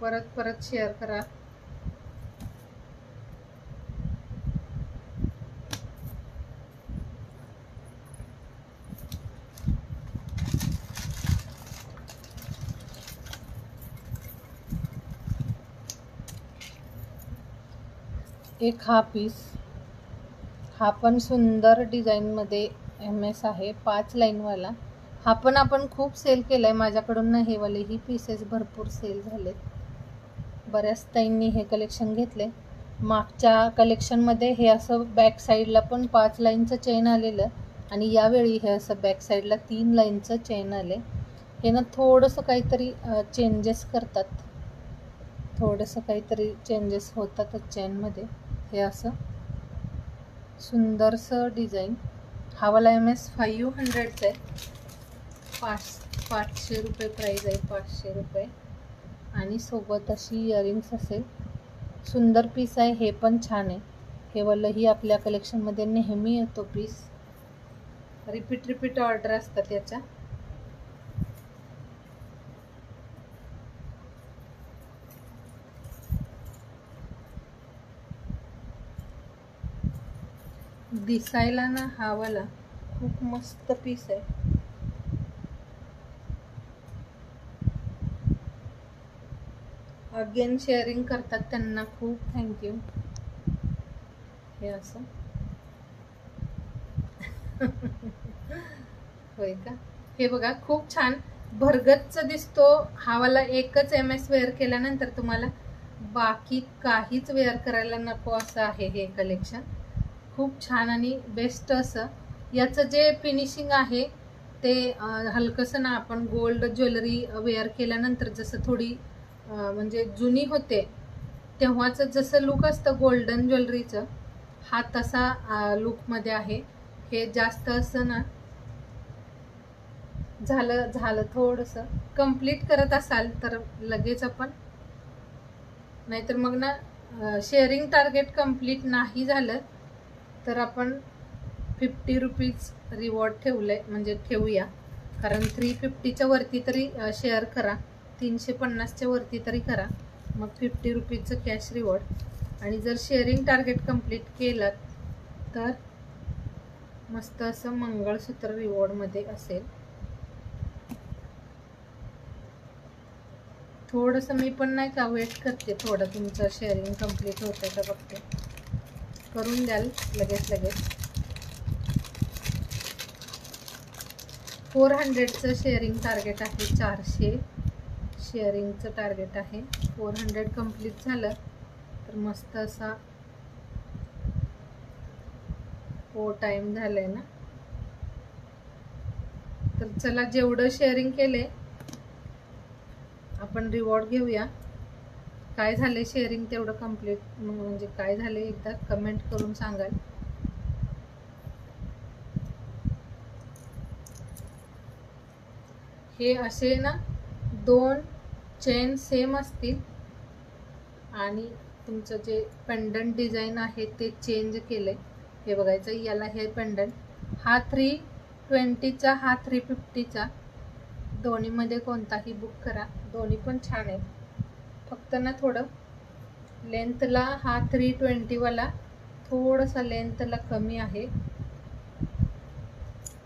परत परत शेअर करा. एक हा पीस, हा पण सुंदर डिझाईनमध्ये MS आहे, 5 लाईनवाला. हा पण आपण खूप सेल केलाय माझ्याकडून. हे वाले ही पीसेस भरपूर सेल झाले. बऱ्याच ताईंनी हे कलेक्शन घेतले. मागच्या कलेक्शनमध्ये हे असं बॅक साईडला पण 5 लाईनचं चेन आलेलं आणि यावेळी हे असं बॅक साईडला 3 लाईनचं चेन आले. हे ना थोडंसं काहीतरी चेंजेस करतात, थोडंसं काहीतरी चेंजेस होतातच चेनमध्ये. हे असं सुंदरसं डिझाईन. हा वाला MS 500चा आहे. 500 रुपये प्राईज आहे, 500 रुपये. आणि सोबत अशी इयरिंग्स असेल. सुंदर पीस आहे, हे पण छान आहे. हे वालंही आपल्या कलेक्शनमध्ये नेहमी येतो पीस. रिपीट ऑर्डर असतात याच्या. दिसायला ना हा वाला खूप मस्त पीस आहे. अगेन शेअरिंग करतात त्यांना खूप थँक्यू. हे असं होय का? हे बघा खूप छान भरगच्च दिसतो. हा वाला एकच MS वेअर केल्यानंतर तुम्हाला बाकी काहीच वेअर करायला नको असं आहे हे कलेक्शन. खूप छान आणि बेस्ट असं. याचं जे फिनिशिंग आहे ते हलकंसं ना आपण गोल्ड ज्वेलरी वेअर केल्यानंतर जसं थोडी म्हणजे जुनी होते तेव्हाचं जसं लुक असतं गोल्डन ज्वेलरीचं, हा तसा लुकमध्ये आहे. हे जास्त असं ना झालं थोडंसं कंप्लीट करत असाल तर लगेच आपण, नाहीतर मग ना शेअरिंग टार्गेट कंप्लीट नाही झालं तर आपण 50 रुपीज रिवॉर्ड ठेवलंय, म्हणजे ठेवूया. कारण 350च्या वरती तरी शेअर करा, 350च्या वरती तरी करा, मग 50 रुपीजचं कॅश रिवॉर्ड. आणि जर शेअरिंग टार्गेट कंप्लीट केलं तर मस्त असं मंगळसूत्र रिवॉर्डमध्ये असेल. थोडंसं मी पण नाही का वेट करते, थोडं तुमचं शेअरिंग कंप्लीट होतं का बघते. करून द्याल लगेच. 400चं शेअरिंग टार्गेट आहे, 400 शेअरिंगचं टार्गेट आहे. 400 कंप्लीट झालं तर मस्त असा टाइम झालाय ना. तर चला, जेवढं शेअरिंग केले आपण रिवॉर्ड घेऊया. काय झाले शेअरिंग तेवढं कंप्लीट, म्हणजे काय झाले एकदा कमेंट करून सांगाल. हे असे ना 2 चेन सेम असतील आणि तुमचं जे पेंडंट डिझाईन आहे ते चेंज केले. हे बघायचं, याला हे पेंडंट, हा 320चा, हा 350चा. दोन्हीमध्ये कोणताही बुक करा, दोन्ही पण छान आहेत. फक्त ना थोडं लेंथला हा 320 वाला थोडंसं लेंथला कमी आहे,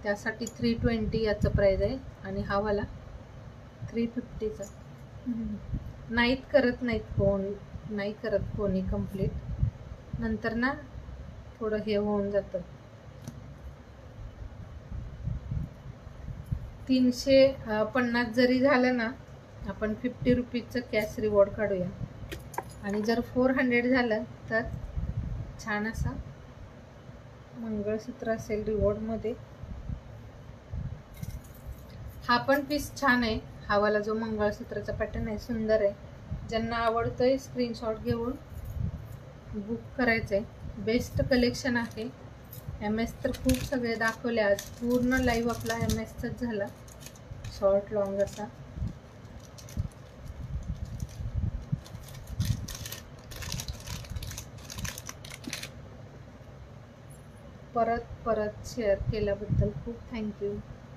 त्यासाठी 320 याचं प्राइस आहे. आणि हा वाला 350चा. नाही करत कोणी कंप्लीट, नंतर ना थोडं हे होऊन जातं. 350 जरी झालं ना, आपण 50 रुपीजचं कॅश रिवॉर्ड काढूया. आणि जर 400 झालं तर छान असा मंगळसूत्र असेल रिवॉर्डमध्ये. हा पण पीस छान आहे. हा वाला जो मंगळसूत्राचा पॅटर्न आहे सुंदर आहे. ज्यांना आवडतोय स्क्रीनशॉट घेऊन बुक करायचंय. बेस्ट कलेक्शन आहे. MS तर खूप सगळे दाखवले आज. पूर्ण लाईव्ह आपला MSचाच झाला, शॉर्ट लॉंग असा. परत शेअर केल्याबद्दल खूप थँक्यू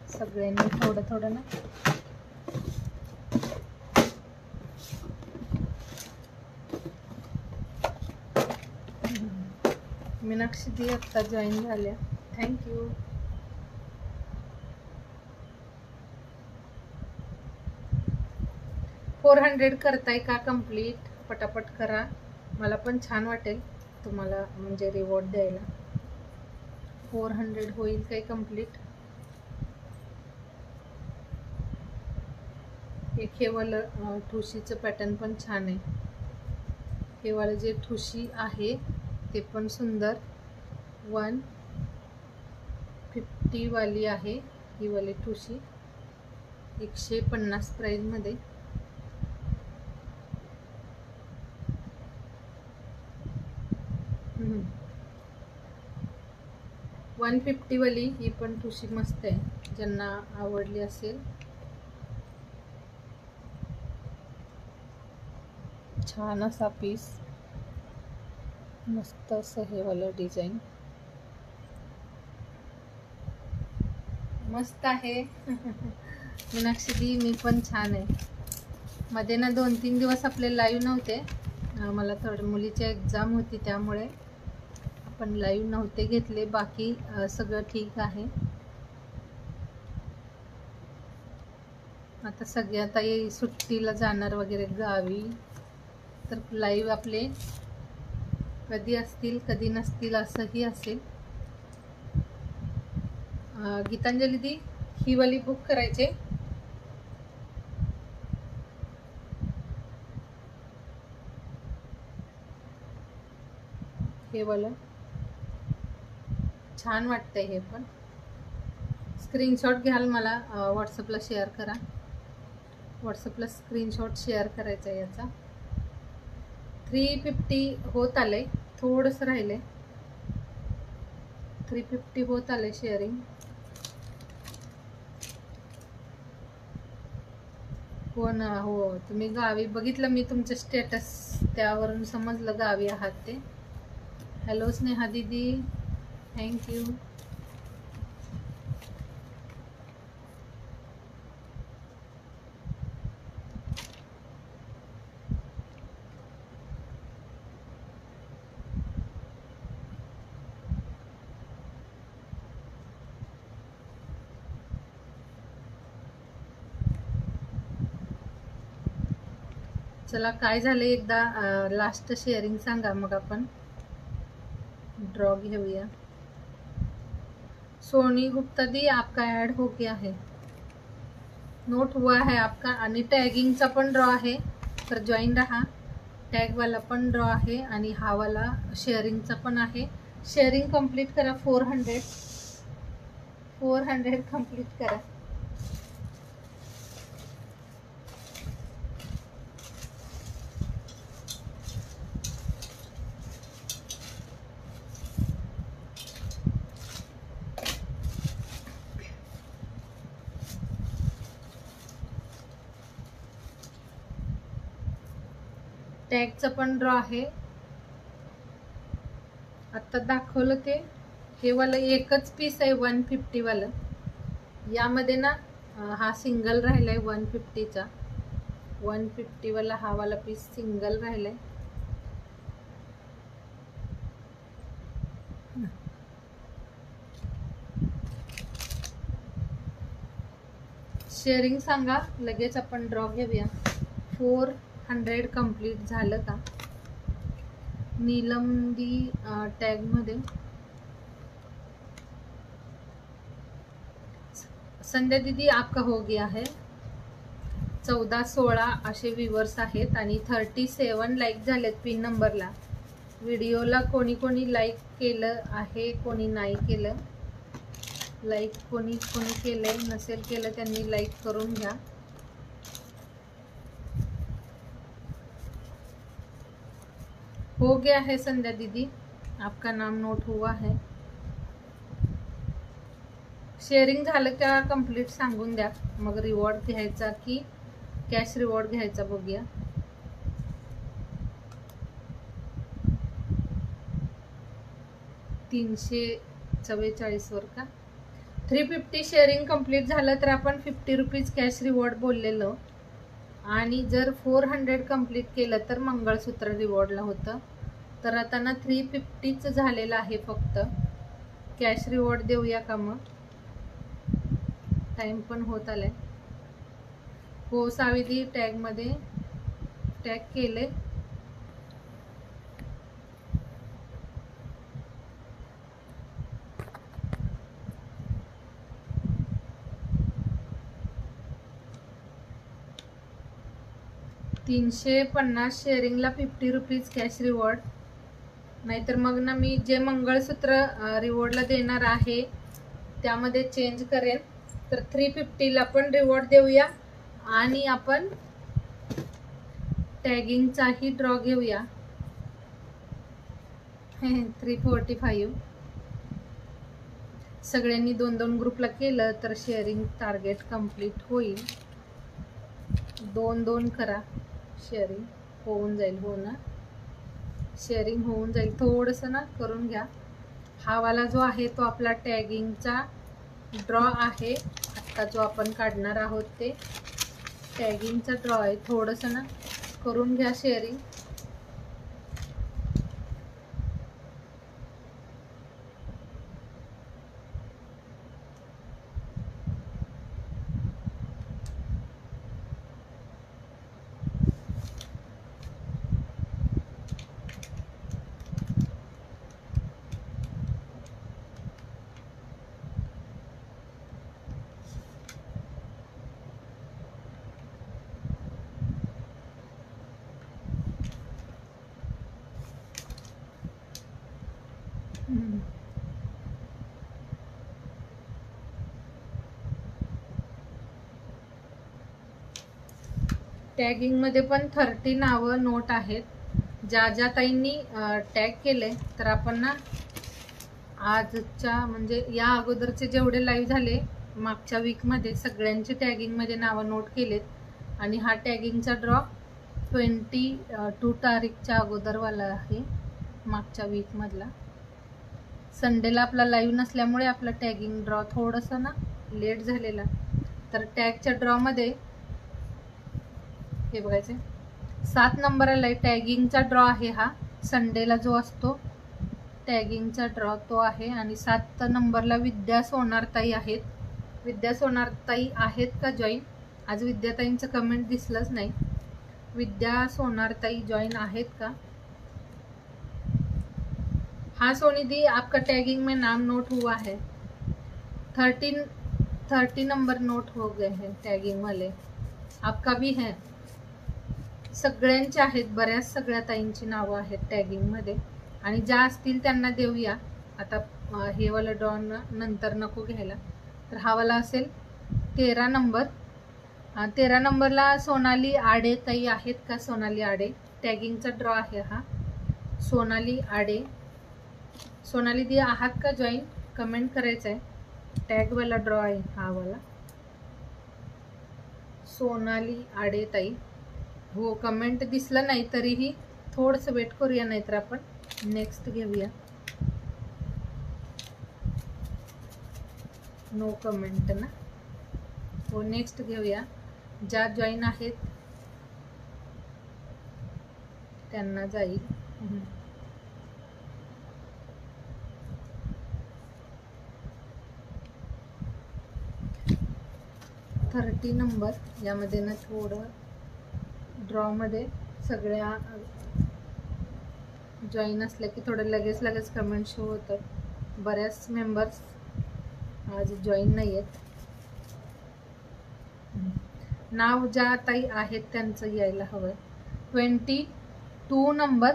सगळ्यांनी. थोडं ना मीनाक्षी दी आत्ता जॉईन झाल्या, थँक्यू. फोर 400 करताय का कंप्लीट? पटापट करा, मला पण छान वाटेल तुम्हाला म्हणजे रिवॉर्ड द्यायला. 400 होईल काही कंप्लीट. एक हे वालं ठुशीचं पॅटर्न पण छान आहे. हे वालं जे ठुशी आहे ते पण सुंदर. 150 वाली आहे ही वाली ठुशी, 150 प्राइस मध्ये. हम्म. 150 वाली ही पण ठुशी मस्त आहे, ज्यांना आवडली असेल. छान असा पीस, मस्त असं हे वालं डिझाईन मस्त आहे. मीनाक्षी दी मी पण छान आहे. मध्ये ना 2-3 दिवस आपले लाईव्ह नव्हते, मला थोडं मुलीची एक्झाम होती त्यामुळे आपण लाईव्ह नव्हते घेतले. बाकी सगळं ठीक आहे. आता सगळे आता ये सुट्टीला जाणार वगैरे गावी, तर लाईव्ह आपले कधी असतील कधी नसतील असंही असेल. गीतांजली दी ही वाली बुक करायचे. हे वालं छान वाटतंय, हे पण स्क्रीनशॉट घ्याल, मला व्हॉट्सअपला शेअर करा. व्हॉट्सअपला स्क्रीनशॉट शेअर करायचा आहे याचा. 350 होत आले, थोडंसं राहिले. 350 होत आले शेअरिंग. हो ना, हो तुम्ही गावी बघितलं मी तुमचं स्टेटस, त्यावरून समजलं गावी आहात ते. हॅलो स्नेहा दीदी, थँक्यू. चला काय झालं एकदा लास्ट शेअरिंग सांगा, मग आपण ड्रॉ घेऊया. सोनी गुप्ता दी आपका ऐड हो गया है, नोट हुआ है आपका. आणि टॅगिंगचा पण ड्रॉ आहे, तर जॉईन रहा. टॅग वाला पण ड्रॉ आहे आणि हा वाला शेअरिंगचा पण आहे. शेअरिंग कंप्लीट करा. 400 कंप्लीट करा. टॅगचा पण ड्रॉ आहे. आता दाखवलं ते हे वाला एकच पीस आहे 150 वाला. यामध्ये ना हा सिंगल राहिलाय 150चा. 150 वाला हा वाला पीस सिंगल राहिलाय. शेअरिंग सांगा, लगेच आपण ड्रॉ घेऊया. 400 कंप्लीट झालं का? नीलमदी टॅग मध्ये. संध्या दीदी आपका हो गया है. 14-16 असे व्ह्यूअर्स आहेत आणि 37 लाईक झालेत पिन नंबरला. व्हिडिओला कोणी कोणी लाईक केलं आहे, कोणी नाही केलं. लाईक कोणी कोणी केलंय, नसेल केलं त्यांनी लाईक करून घ्या. हो गया है संध्या दीदी, आपका नाम नोट हुआ है. शेअरिंग झालं का कंप्लीट सांगून द्या, मग रिवॉर्ड घ्यायचा की कॅश रिवॉर्ड घ्यायचा बघूया. $344 वर का? 350 शेअरिंग कंप्लीट झालं तर आपण 50 रुपीज कॅश रिवॉर्ड बोललेलो. आणि जर 400 कंप्लीट केलं तर मंगळसूत्र रिवॉर्डला होतं. तर आता ना 350च झालेलं आहे फक्त. कॅश रिवॉर्ड देऊया का मग? टाइम पण होत आलाय. हो सावित्री, टॅग मध्ये टॅग केले. $350 शेअरिंगला 50 रुपीज कॅश रिवॉर्ड. नाहीतर मग ना मी जे मंगळसूत्र रिवॉर्डला देणार आहे त्यामध्ये चेंज करेन. तर 350ला पण रिवॉर्ड देऊया आणि आपण टॅगिंगचाही ड्रॉ घेऊया. 345. सगळ्यांनी 2-2 ग्रुपला केलं तर शेअरिंग टार्गेट कंप्लीट होईल. 2-2 करा, शेअरिंग होऊन जाईल. हो ना, शेअरिंग होऊन जाईल. थोडंसं ना करून घ्या. हा वाला जो आहे तो आपला टॅगिंगचा ड्रॉ आहे. आत्ता जो आपण काढणार आहोत ते टॅगिंगचा ड्रॉ आहे. थोडंसं ना करून घ्या शेअरिंग. टॅगिंग मध्ये पण 30 नावं नोट आहेत. ज्या ज्या ताईंनी टॅग केले तर आपण ना आजच्या म्हणजे या अगोदरचे जेवढे लाईव्ह झाले मागच्या वीकमध्ये सगळ्यांचे टॅगिंगमध्ये नावं नोट केलेत. आणि हा टॅगिंगचा ड्रॉ 22 तारीखच्या अगोदरवाला आहे, मागच्या वीकमधला. संडेला आपला लाईव्ह नसल्यामुळे आपला टॅगिंग ड्रॉ थोडंसं ना लेट झालेला. तर टॅगच्या ड्रॉमध्ये हे बघायचं 7 नंबर आलाय. टॅगिंगचा ड्रॉ आहे हा, संडेला जो असतो टॅगिंगचा ड्रॉ तो आहे. आणि 7 नंबरला विद्या सोनारताई आहेत. विद्या सोनारताई आहेत का जॉईन? आज विद्याताईंचं कमेंट दिसलंच नाही. विद्या सोनारताई जॉईन आहेत का? हाँ सोनी दी, आपका टैगिंग में नाम नोट हुआ है. 30 नंबर नोट हो गए हैं टैगिंग वाले. आपका भी है. सगळ्यांचे आहेत, बऱ्याच सगळ्या ताईंची नावं आहेत टॅगिंग मध्ये. आणि ज्या असतील त्यांना देऊया. आता हे वाला ड्रॉ नंतर नको घ्यायला. तर हा वाला असेल 13 नंबर. 13 नंबरला सोनाली आडे ताई आहेत का? सोनाली आडे, टॅगिंगचा ड्रॉ आहे हा. सोनाली आडे, सोनाली दी आहात का जॉईन? कमेंट करायचं आहे. टॅगवाला ड्रॉ आहे हा वाला. सोनाली आडे ताई, हो कमेंट दिसलं नाही तरीही थोडंसं वेट करूया, नाहीतर आपण नेक्स्ट घेऊया. नो कमेंट ना, हो नेक्स्ट घेऊया. ज्या जॉईन आहेत त्यांना जाईल. 30 नंबर यामध्ये ना थोडं ड्रॉमध्ये सगळ्या जॉईन असल्या की थोडं लगेच कमेंट शो होतात. बऱ्याच मेंबर्स आज जॉईन नाही आहेत. नाव ज्या ताई आहेत त्यांचं यायला हवं. 22 नंबर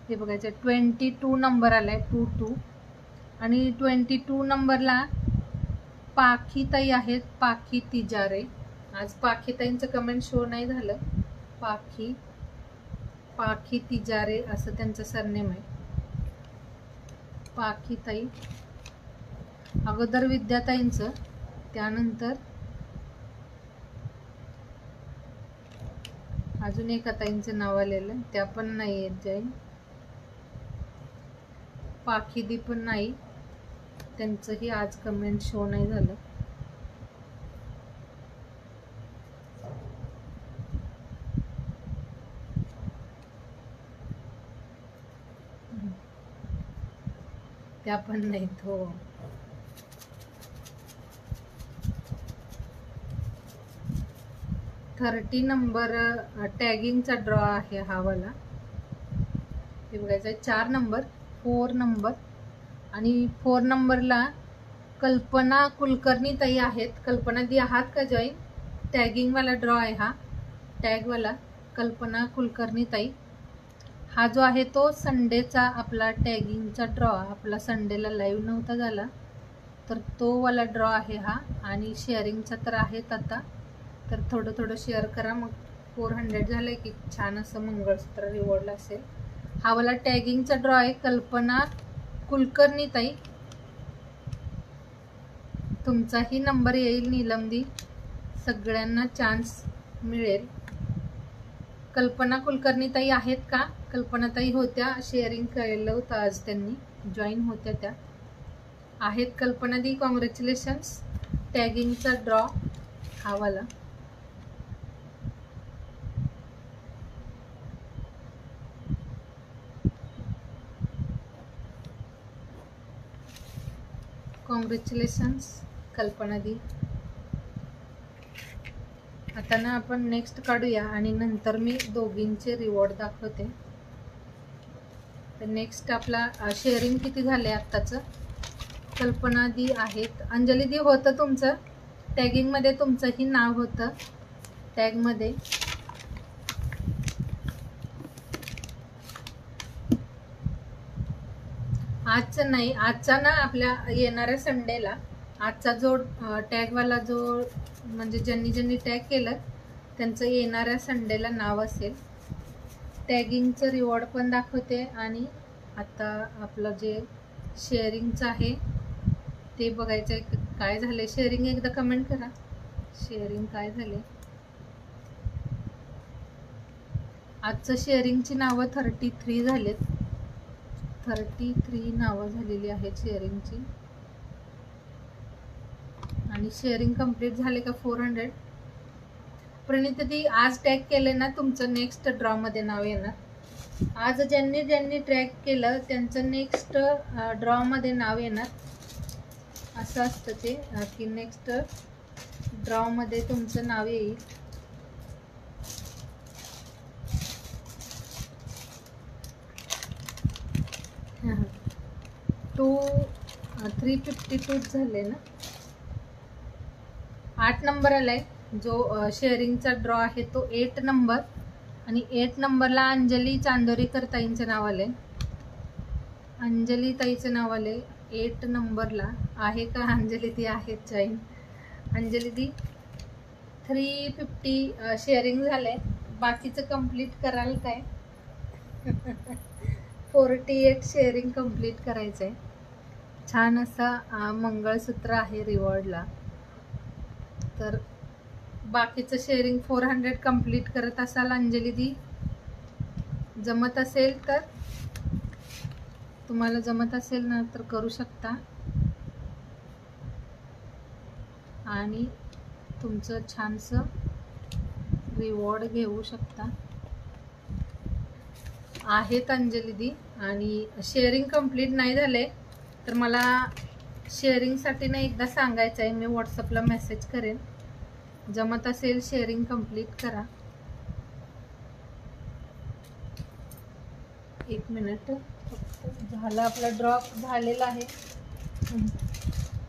हे बघायचं. 22 नंबर आलाय 22. आणि 22 नंबरला पाखीताई आहेत. पाखी तिजारे. आज पाखीताईंचं कमेंट शो नाही झालं. पाखी तिजारे असं त्यांचं सरनेम आहे. पाखीताई अगोदर विद्याताईंचं, त्यानंतर अजून एका ताईंचं नाव आलेलं, त्या पण नाही आहेत जैन. पाखीदी पण नाही, त्यांचंही आज कमेंट शो नाही झालं. त्या पण नाहीत. हो, 30 नंबर टॅगिंगचा ड्रॉ आहे हा वाला. हे बघायचं आहे 4 नंबर, 4 नंबर आणि 4 नंबरला कल्पना कुलकर्णी ताई आहेत. कल्पना दी आहात का जॉईन? टॅगिंगवाला ड्रॉ आहे हा, टॅगवाला कल्पना कुलकर्णी ताई. हा जो आहे तो संडेचा आपला टॅगिंगचा ड्रॉ, आपला संडेला लाईव्ह नव्हता झाला तर तो वाला ड्रॉ आहे हा. आणि शेअरिंगचा तर आहेत आता, तर थोडं थोडं शेअर करा. मग 400 झालं की छान असं मंगळसूत्र रिवॉर्डला असेल. हा वाला टॅगिंगचा ड्रॉ आहे कल्पना कुलकर्णी ताई. तुमचाही नंबर येईल नीलमदी, सगळ्यांना चान्स मिळेल. कल्पना कुलकर्णी ताई आहेत का? कल्पना ताई होत्या, शेअरिंग केलं होतं आज, त्यांनी जॉईन होत्या त्या आहेत. कल्पना दी कॉंग्रॅच्युलेशन्स. टॅगिंगचा ड्रॉ हा वाला. कॉंग्रॅच्युलेशन्स कल्पना दी. आता ना आपण नेक्स्ट काढूया आणि नंतर मी दोघींचे रिवॉर्ड दाखवते. तर नेक्स्ट आपला शेअरिंग किती झाले आत्ताचं? कल्पना दी आहेत. अंजली दी होतं तुमचं टॅगिंगमध्ये, तुमचंही नाव होतं टॅगमध्ये. आजचं नाही, आजचा ना आपल्या येणाऱ्या संडेला आजचा जो टॅगवाला जो म्हणजे ज्यांनी टॅग केलं त्यांचं येणाऱ्या संडेला नाव असेल. टॅगिंगचं रिवॉर्ड पण दाखवते आणि आता आपलं जे शेअरिंगचं आहे ते बघायचं आहे काय झाले. शेअरिंग एकदा कमेंट करा, शेअरिंग काय झाले. आजचं शेअरिंगची नावं 33 झालेत, 33 नावं झालेली आहेत शेअरिंगची. आणि शेअरिंग कंप्लीट झाले का 400. प्रणिता दी आज टॅग केले ना तुमचं नेक्स्ट ड्रॉ मध्ये नाव येणार. आज ज्यांनी टॅग केलं त्यांचं नेक्स्ट ड्रॉ मध्ये नाव येणार. असं असतं ते की नेक्स्ट ड्रॉ मध्ये तुमचं नाव येईल. हां 352 झाले ना. 8 नंबर आलाय जो शेअरिंगचा ड्रॉ आहे तो 8 नंबर. आणि 8 नंबरला अंजली चांदोरीकर ताईंचं नाव आलंय. अंजली ताईचं नाव आलंय 8 नंबरला. आहे का अंजली ती? आहेत जॉईन. अंजली दी 350 शेअरिंग झालंय, बाकीचं कंप्लीट कराल काय? 48 शेअरिंग कंप्लीट करायचंय. छान असा मंगळसूत्र आहे रिवॉर्डला. तर बाकीचं शेअरिंग 400 कंप्लीट करत असाल अंजली दी, जमत असेल तर, तुम्हाला जमत असेल ना तर करू शकता आणि तुमचं छानसं रिवॉर्ड घेऊ शकता. आहेत अंजली दी. आणि शेअरिंग कंप्लीट नाही झाले तर मला शेअरिंगसाठी ना एकदा सांगायचं आहे, मी व्हॉट्सअपला मेसेज करेन. जमत असेल शेअरिंग कंप्लीट करा. 1 मिनिट झाला, आपला ड्रॉप झालेला आहे.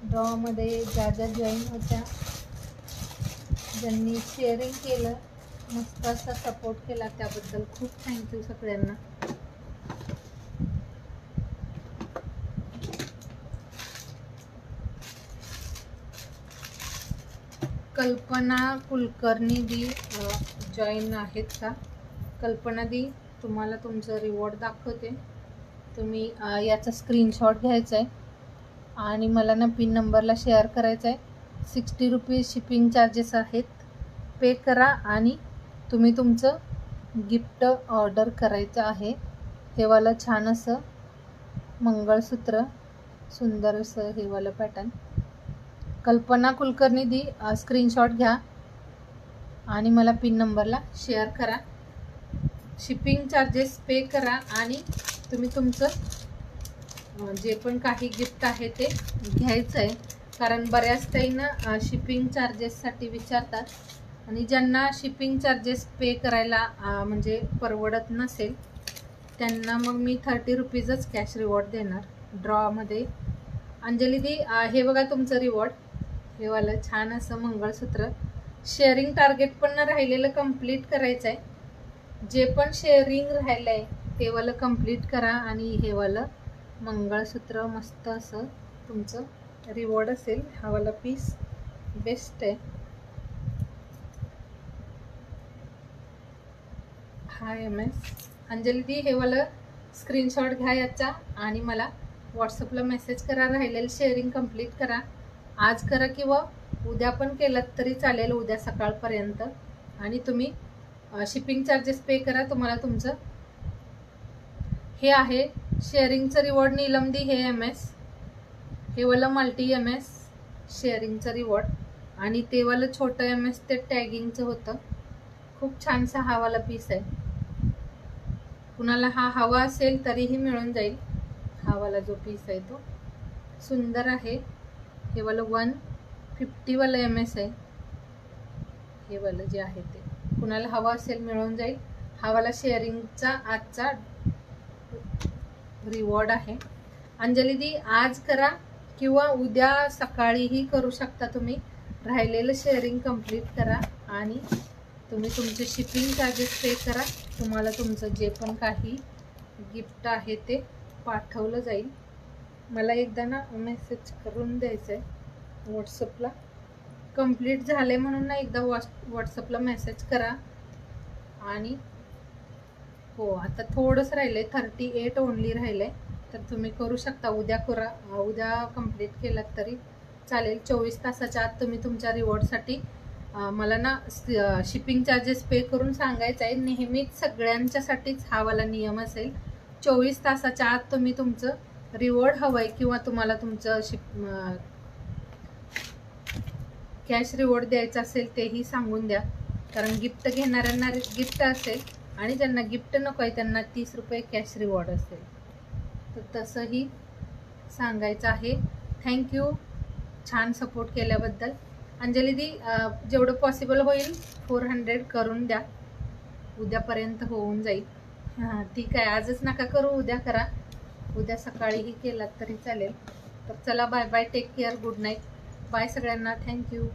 ड्रॉमध्ये ज्या जॉईन होत्या, ज्यांनी शेअरिंग केलं, मस्त असा सपोर्ट केला त्याबद्दल खूप थँक्यू सगळ्यांना. कल्पना कुलकर्णी दी जॉईन आहेत का? कल्पना दी तुम्हाला तुमचं रिवॉर्ड दाखवते. तुम्ही याचा स्क्रीनशॉट घ्यायचा आहे आणि मला ना पिन नंबरला शेअर करायचा आहे. 60 रुपीज शिपिंग चार्जेस आहेत, पे करा आणि तुम्ही तुमचं गिफ्ट ऑर्डर करायचं आहे. हे वाला छान असं मंगळसूत्र, सुंदर असं हे वाला पॅटर्न. कल्पना कुलकर्णी दी स्क्रीनशॉट घ्या आणि मला पिन नंबरला शेअर करा. शिपिंग चार्जेस पे करा आणि तुम्ही तुमचं जे पण काही गिफ्ट आहे ते घ्यायचं आहे, कारण बऱ्याच काही ना शिपिंग चार्जेससाठी विचारतात आणि ज्यांना शिपिंग चार्जेस पे करायला म्हणजे परवडत नसेल त्यांना मग मी 30 रुपीजच कॅश रिवॉर्ड देणार ड्रॉमध्ये. अंजली दी, हे बघा तुमचं रिवॉर्ड. हे वालं छान असं मंगळसूत्र. शेअरिंग टार्गेट पण राहिलेलं कंप्लीट करायचं आहे. जे पण शेअरिंग राहिलं आहे ते वालं कंप्लीट करा आणि हे वालं मंगळसूत्र मस्त असं तुमचं रिवॉर्ड असेल. हा वाला पीस बेस्ट आहे. हा MS अंजली दी, हे वाला स्क्रीनशॉट घ्या याचा आणि मला व्हॉट्सअपला मेसेज करा. राहिलेलं शेअरिंग कंप्लीट करा. आज करा किंवा उद्या पण केलं तरी चालेल, उद्या सकाळपर्यंत. आणि तुम्ही शिपिंग चार्जेस पे करा. तुम्हाला तुमचं हे आहे शेअरिंगचं रिवॉर्ड. नीलम दी, हे MS, हे वाला मल्टी MS शेअरिंगचं रिवॉर्ड आणि ते वाला छोटं MS ते टॅगिंगचं होतं. खूप छानसा हा वाला पीस आहे. कुणाला हा हवा असेल तरीही मिळून जाईल. हा वाला जो पीस आहे तो सुंदर आहे. हे वाला 150 वाला MS आहे. हे वाला जे आहे ते कुणाला हवा असेल मिळून जाईल. हा वाला शेअरिंगचा आजचा रिवॉर्ड आहे. अंजली दी, आज करा किंवा उद्या सकाळीही करू शकता तुम्ही. राहिलेलं शेअरिंग कंप्लीट करा आणि तुम्ही तुमचे शिपिंग चार्जेस पे करा. तुम्हाला तुमचं जे पण काही गिफ्ट आहे ते पाठवलं जाईल. मला एकदा ना मेसेज करून द्यायचं आहे व्हॉट्सअपला. कंप्लीट झाले म्हणून ना एकदा व्हॉट्सअपला मेसेज करा. आणि हो, आता थोडंच राहिलं आहे, 38 ओनली राहिलं आहे. तर तुम्ही करू शकता. उद्या करा, उद्या कंप्लीट केलात तरी चालेल. 24 तासाच्या आत तुम्ही तुमच्या रिवॉर्डसाठी मला ना शिपिंग चार्जेस पे करून सांगायचं आहे. नेहमीच सगळ्यांच्यासाठीच हा वाला नियम असेल. 24 तासाच्या आत तुम्ही तुमचं रिवॉर्ड हवं आहे किंवा तुम्हाला तुमचं कॅश रिवॉर्ड द्यायचं असेल तेही सांगून द्या. कारण गिफ्ट घेणाऱ्यांना गिफ्ट असेल आणि ज्यांना गिफ्ट नको आहे त्यांना 30 रुपये कॅश रिवॉर्ड असेल. तर तसंही सांगायचं आहे. थँक्यू छान सपोर्ट केल्याबद्दल. अंजली दी, जेवढं पॉसिबल होईल 400 करून द्या. उद्यापर्यंत होऊन जाईल. हां ठीक आहे. आजच नका करू, उद्या करा. उद्या सकाळीही केलात तरी चालेल. तर चला, bye bye, take care, good night, bye सगळ्यांना. थँक्यू.